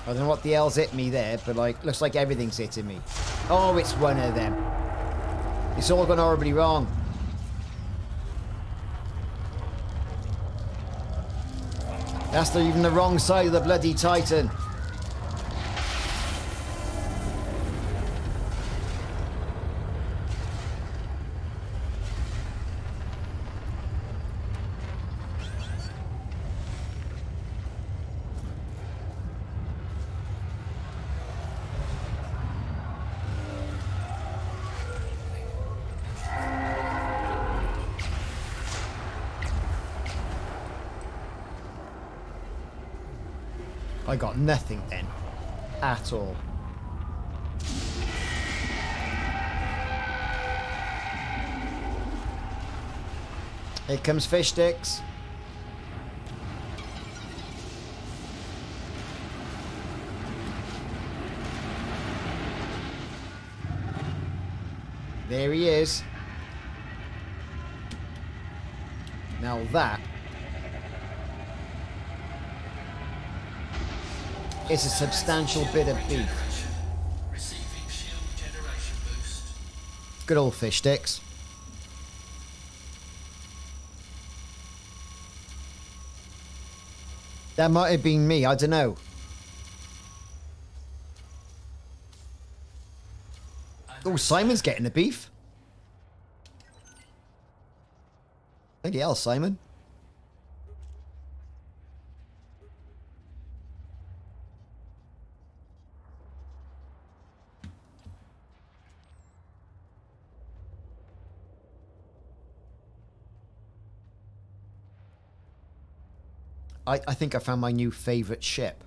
I don't know what the hell's hit me there, but like, looks like everything's hitting me. Oh, it's one of them. It's all gone horribly wrong. That's not even the wrong side of the bloody Titan. I got nothing then. At all. Here comes fish sticks. There he is. Now that is a substantial bit of beef. Receiving shield generation boost. Good old fish sticks. That might have been me, I don't know. Oh, Simon's getting the beef. Bloody hell, Simon. I think I found my new favourite ship.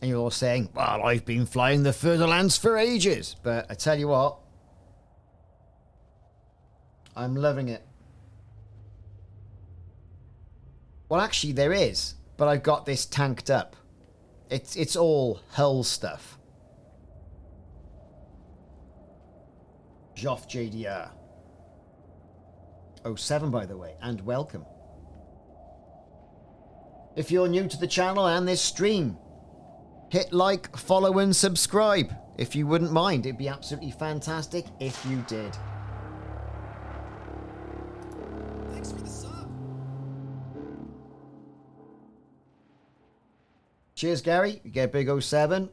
And you're all saying, well, I've been flying the Furtherlands for ages. But I tell you what, I'm loving it. Well, actually, there is. But I've got this tanked up. It's all hull stuff. Joff JDR. 07, by the way, and welcome. If you're new to the channel and this stream, hit like, follow and subscribe. If you wouldn't mind, it'd be absolutely fantastic if you did. Thanks for the sub. Cheers, Gary. You get a big 07.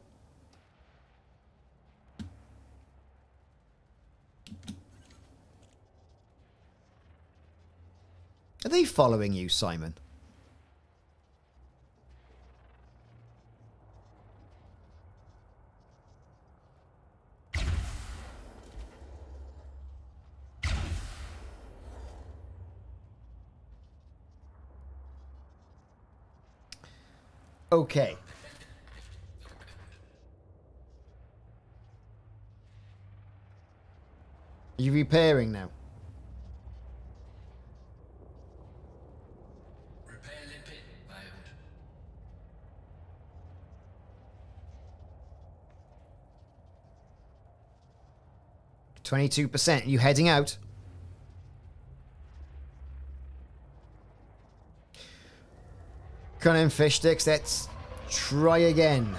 Are they following you, Simon? Okay. Are you repairing now? Repair limpet failed. 22%. Are you heading out? Come on, fish sticks. Let's try again.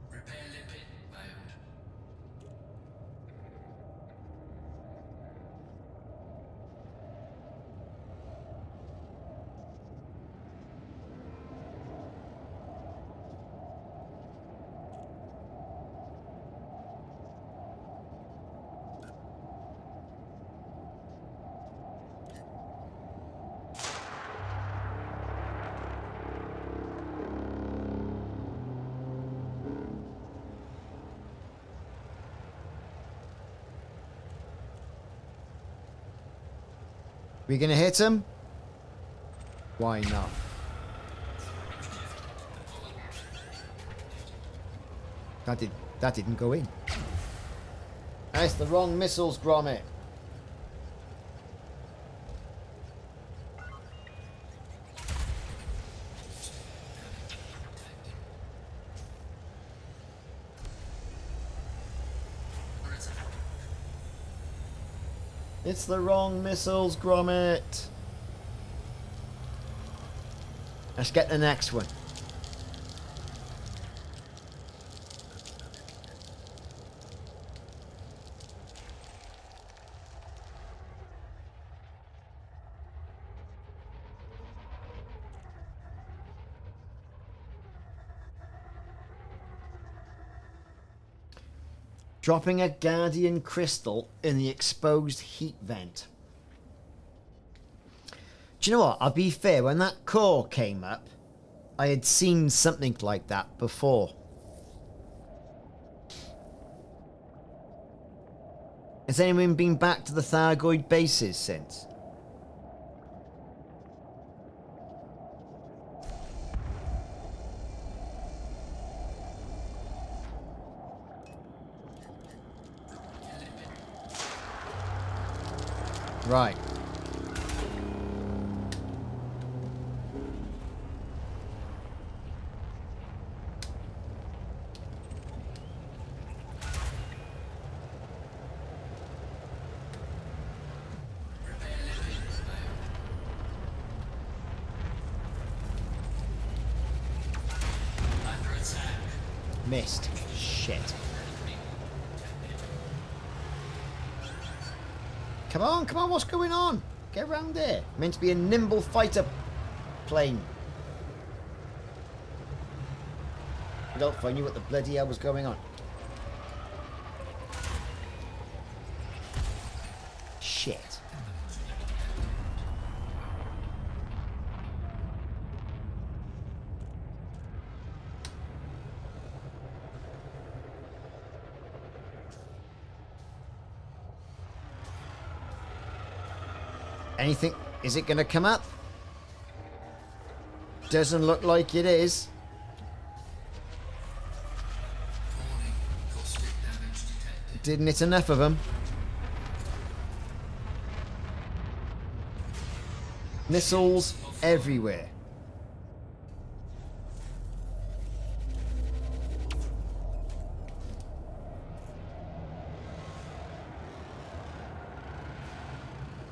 Repair limpet failed. We gonna hit him? Why not? That didn't go in. That's the wrong missiles, Gromit. It's the wrong missiles, Gromit. Let's get the next one. Dropping a Guardian crystal in the exposed heat vent. Do you know what? I'll be fair, when that core came up, I had seen something like that before. Has anyone been back to the Thargoid bases since? Right. Missed. Shit. Come on, what's going on? Get around there. Meant to be a nimble fighter plane. I don't find you what the bloody hell was going on. Shit. Anything? Is it going to come up? Doesn't look like it is. Didn't hit enough of them. Missiles everywhere.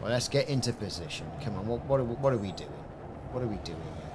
Well, let's get into position. Come on, what are we doing? What are we doing here?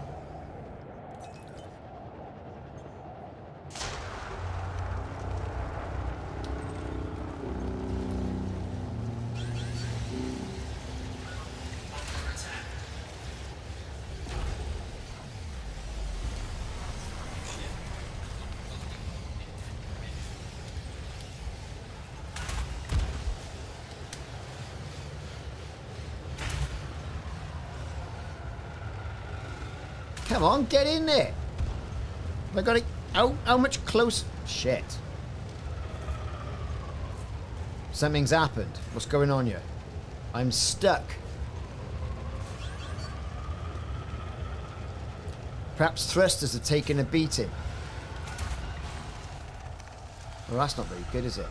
Come on, get in there. I got it. How much close? Shit. Something's happened. What's going on here? I'm stuck. Perhaps thrusters are taking a beating. Well, that's not very good, is it?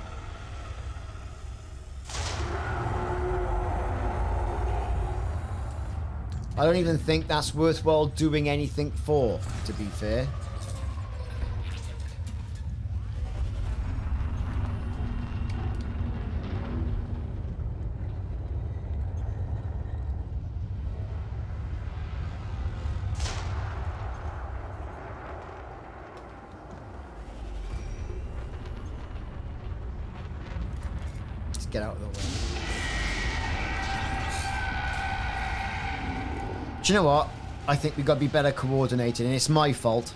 I don't even think that's worthwhile doing anything for, to be fair. Let's get out of the way. Do you know what? I think we've got to be better coordinated, and it's my fault.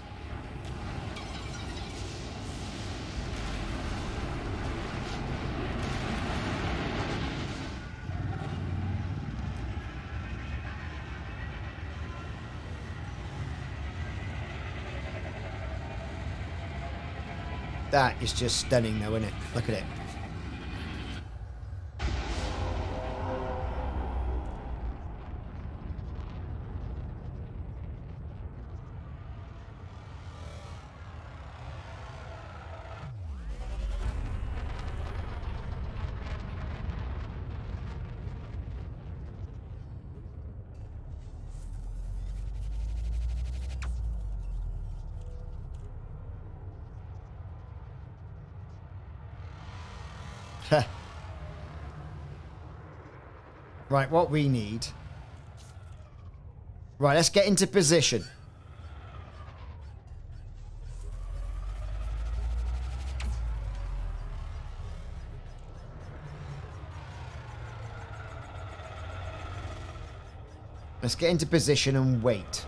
That is just stunning though, isn't it? Look at it. Right, what we need... Right, let's get into position. Let's get into position and wait.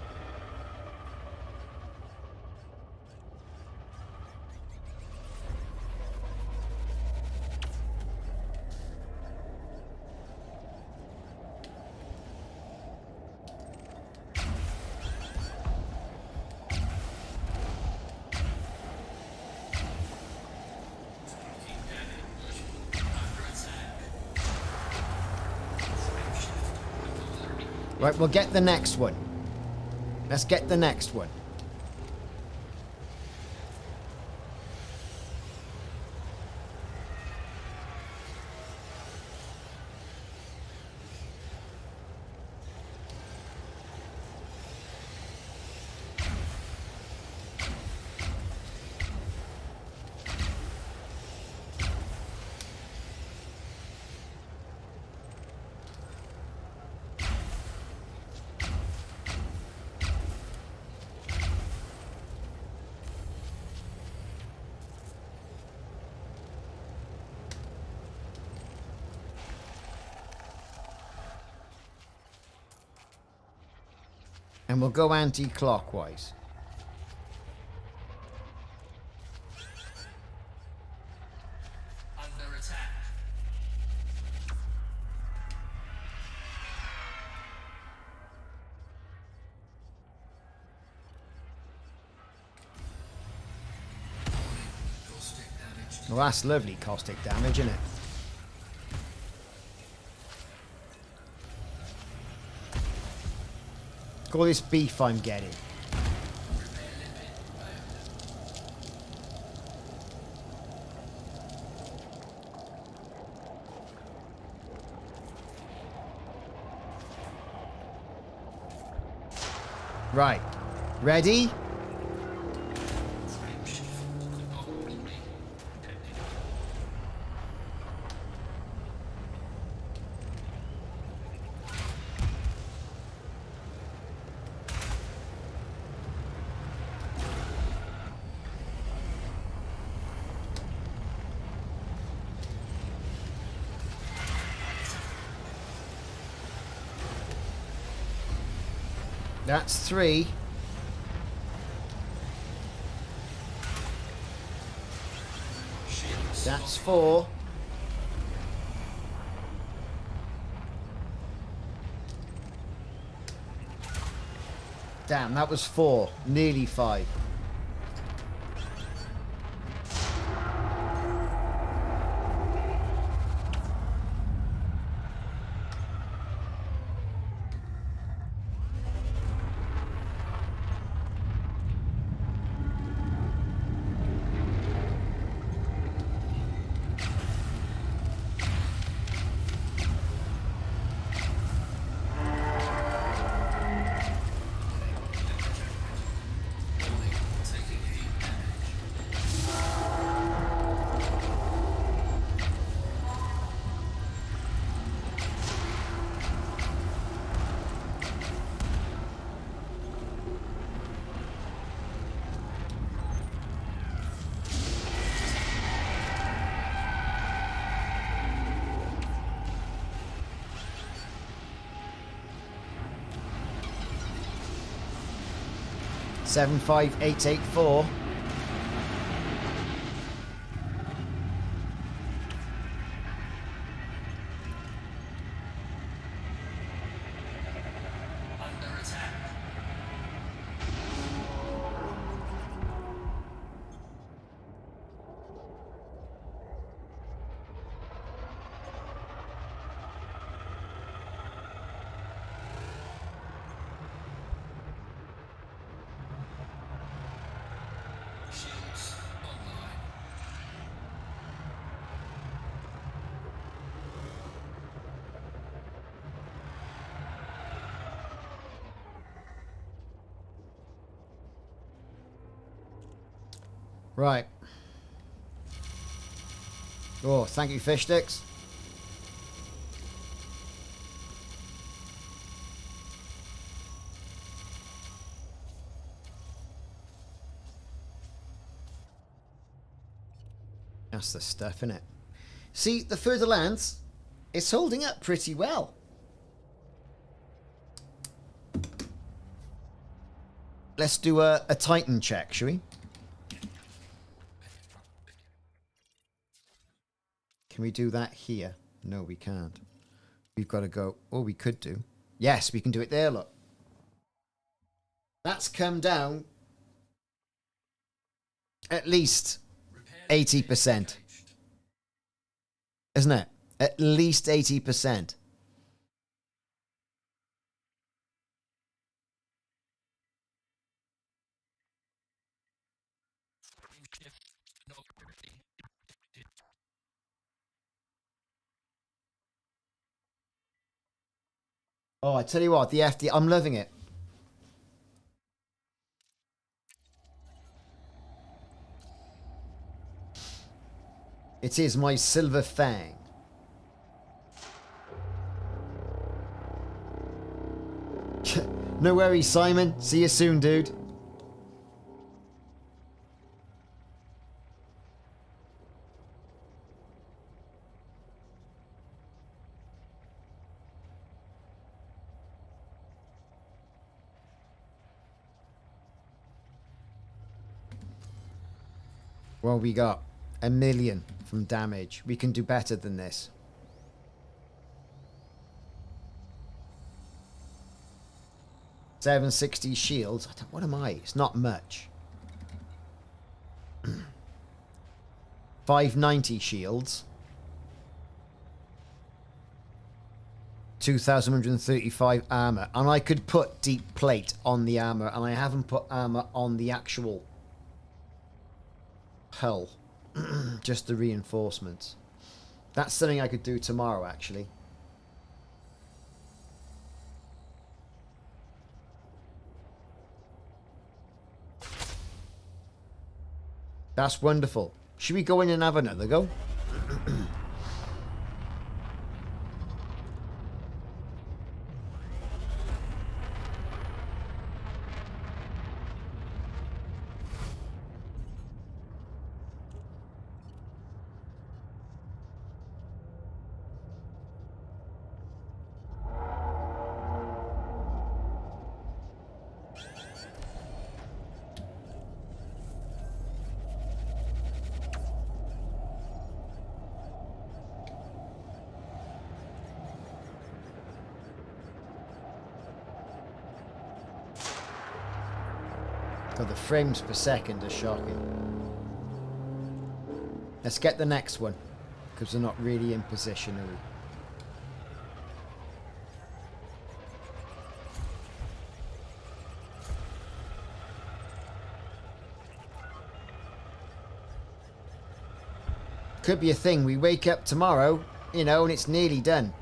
Right, we'll get the next one. Let's get the next one. And we'll go anti-clockwise. Under attack. Caustic damage. Well, that's lovely caustic damage, isn't it? Look at all this beef I'm getting. Right. Ready? That's 3. That's 4. Damn, that was 4. Nearly 5. Seven, 5, 8, 8, 4. Under attack. Shields online. Right. Oh, thank you, fish sticks. That's the stuff, innit? See, the further lands, it's holding up pretty well. Let's do a Titan check, shall we? Can we do that here? No, we can't. We've got to go... Oh, we could do. Yes, we can do it there, look. That's come down at least 80%. Isn't it? At least 80%. Oh, I tell you what, the FD, I'm loving it. It is my silver fang. No worries, Simon. See you soon, dude. Well, we got 1 million from damage. We can do better than this. $760 shields. What am I? It's not much. 590 shields. 2,135 armor. And I could put deep plate on the armor. And I haven't put armor on the actual hull. Just the reinforcements. That's something I could do tomorrow, actually. That's wonderful. Should we go in and have another go? God, the frames per second are shocking. Let's get the next one, because we're not really in position, are we? Could be a thing. We wake up tomorrow, you know, and it's nearly done.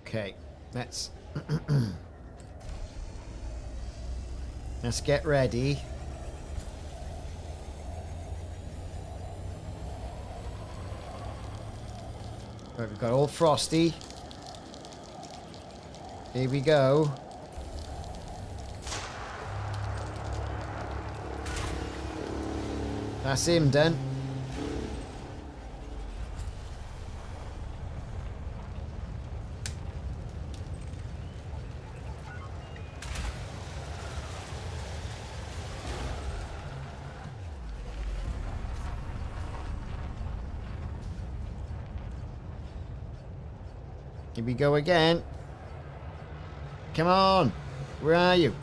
Okay, let's get ready. Right, we've got Old Frosty. Here we go. That's him done. Here we go again. Come on. Where are you?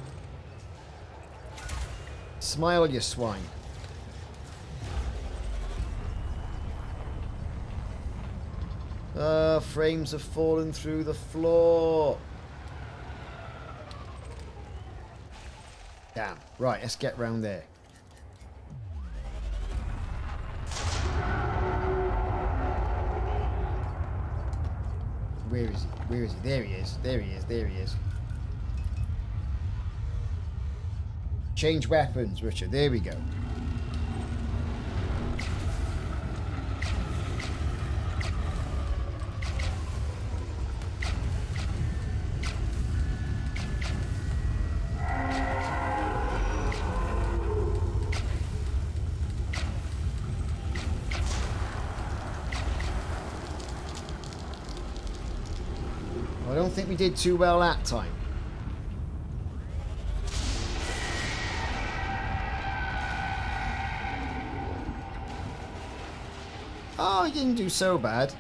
Smile, you swine. Frames have fallen through the floor. Damn. Right, let's get round there. Where is he? Where is he? There he is. There he is. There he is. Change weapons, Richard. There we go. I don't think we did too well that time. Oh, you didn't do so bad.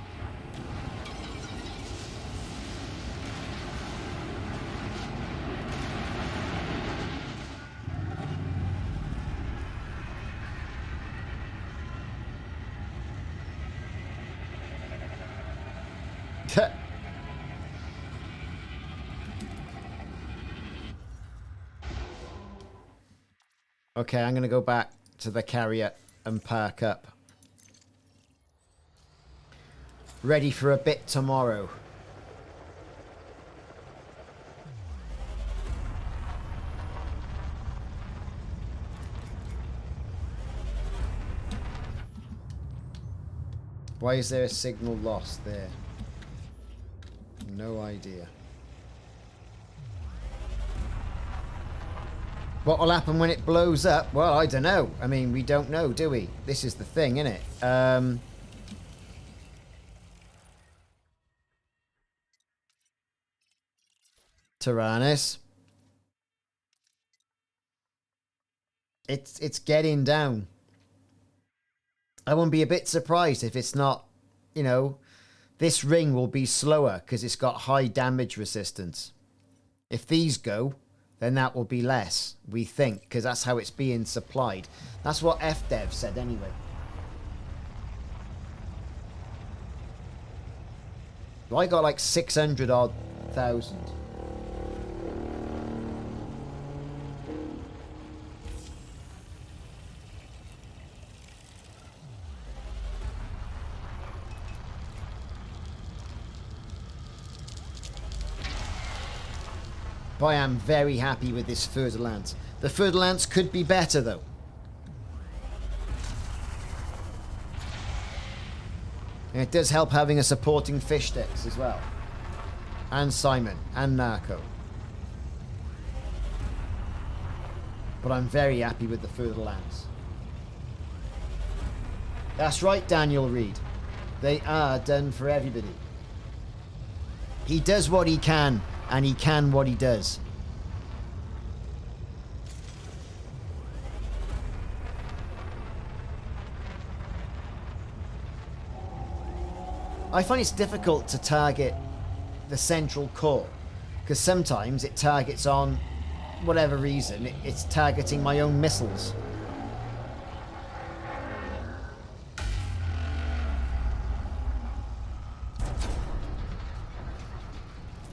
Okay, I'm going to go back to the carrier and park up. Ready for a bit tomorrow. Why is there a signal lost there? No idea. What will happen when it blows up? Well, I don't know. I mean, we don't know, do we? This is the thing, isn't it? Taranis. It's getting down. I won't be a bit surprised if it's not, you know, this ring will be slower because it's got high damage resistance. If these go, then that will be less, we think, because that's how it's being supplied. That's what FDev said anyway. Well, I got like 600 odd thousand. But I am very happy with this further lance. The further lance could be better though. And it does help having a supporting fish sticks as well. And Simon and Narco. But I'm very happy with the further lance. That's right, Daniel Reed. They are done for everybody. He does what he can. And he can what he does. I find it's difficult to target the central core because sometimes it targets on whatever reason. It's targeting my own missiles.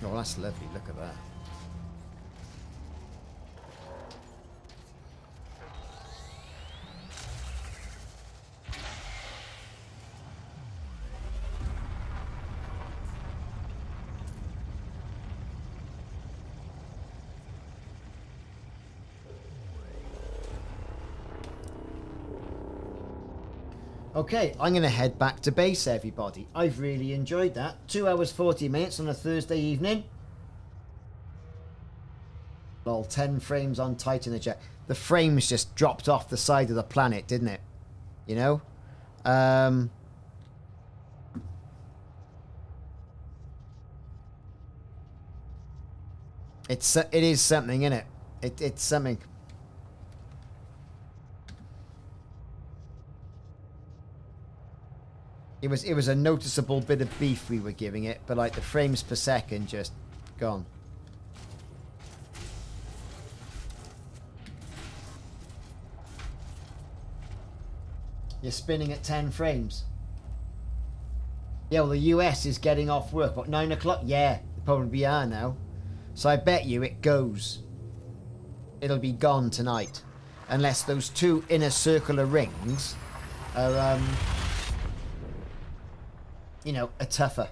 Oh, that's lovely. Look at that. Okay, I'm going to head back to base, everybody. I've really enjoyed that. 2 hours 40 minutes on a Thursday evening. Lol, 10 frames on Titan eject. The frames just dropped off the side of the planet, didn't it? You know? It is something, isn't it? It's something. It was a noticeable bit of beef we were giving it, but like the frames per second just gone. You're spinning at 10 frames. Yeah, well, the US is getting off work. What, 9 o'clock? Yeah, they probably are now. So I bet you it goes. It'll be gone tonight. Unless those two inner circular rings are, you know, are tougher.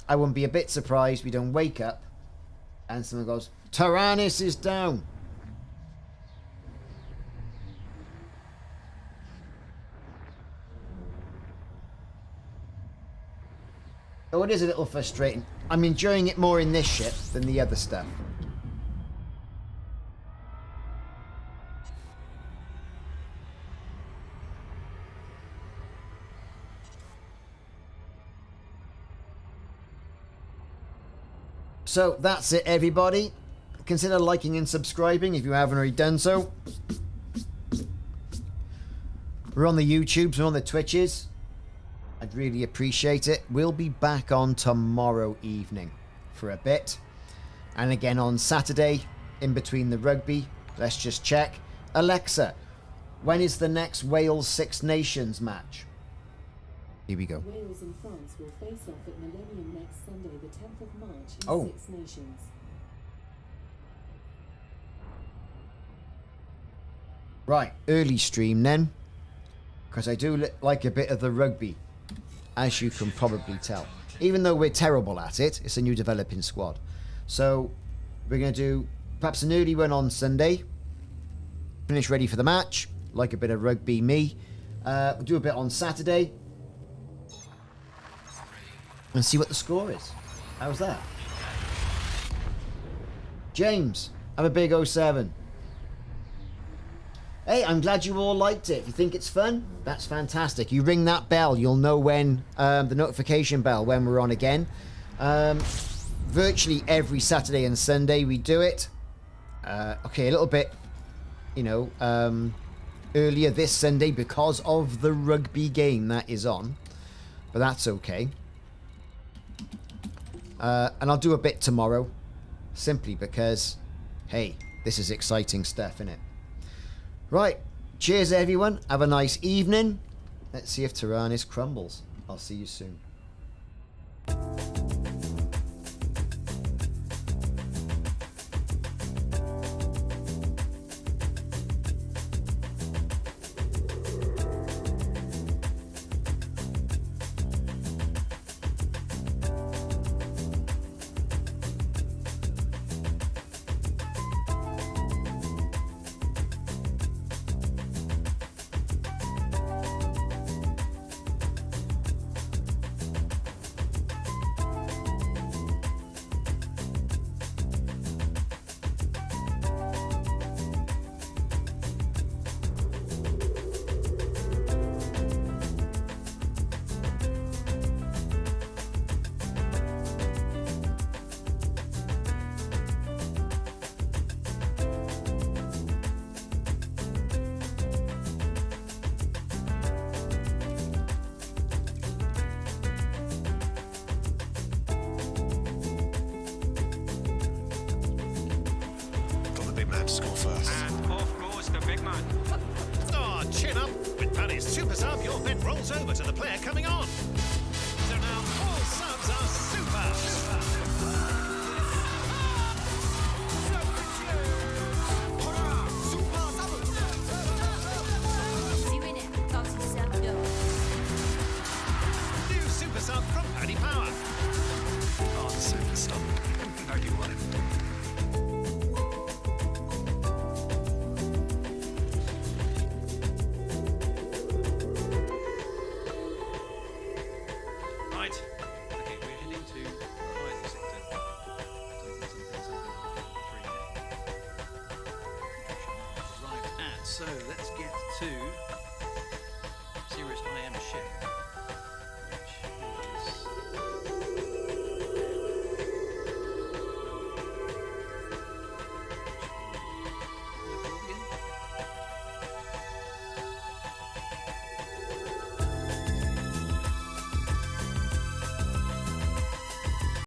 I wouldn't be a bit surprised we don't wake up and someone goes, Taranis is down. Oh, it is a little frustrating. I'm enjoying it more in this ship than the other stuff. So that's it, everybody. Consider liking and subscribing if you haven't already done so. We're on the YouTubes, we're on the Twitches. I'd really appreciate it. We'll be back on tomorrow evening for a bit. And again on Saturday, in between the rugby. Let's just check. Alexa, when is the next Wales Six Nations match? Here we go. Wales and France will face off at Millennium next Sunday, the 10th of March in Oh. Six Nations. Right, early stream then. Because I do like a bit of the rugby, as you can probably tell. Even though we're terrible at it, it's a new developing squad. So we're going to do perhaps an early one on Sunday. Finish ready for the match. Like a bit of rugby me. We'll do a bit on Saturday. And see what the score is. How's that? James, I'm a big 07. Hey, I'm glad you all liked it. If you think it's fun, that's fantastic. You ring that bell, you'll know when, the notification bell, when we're on again. Virtually every Saturday and Sunday we do it. Okay, a little bit, you know, earlier this Sunday because of the rugby game that is on. But that's okay. And I'll do a bit tomorrow, simply because, hey, this is exciting stuff, innit? Right, cheers everyone, have a nice evening. Let's see if Taranis crumbles. I'll see you soon. Score first. And of course, the big man. Oh, chin up. With Paddy's super sub, your bet rolls over to the player coming on. So now all subs are super. New super sub from Paddy Power. Oh, the super sub. How do you want it? Right. Okay, we're heading to the Horizon sector. Right, and so let's get to Sirius IM ship.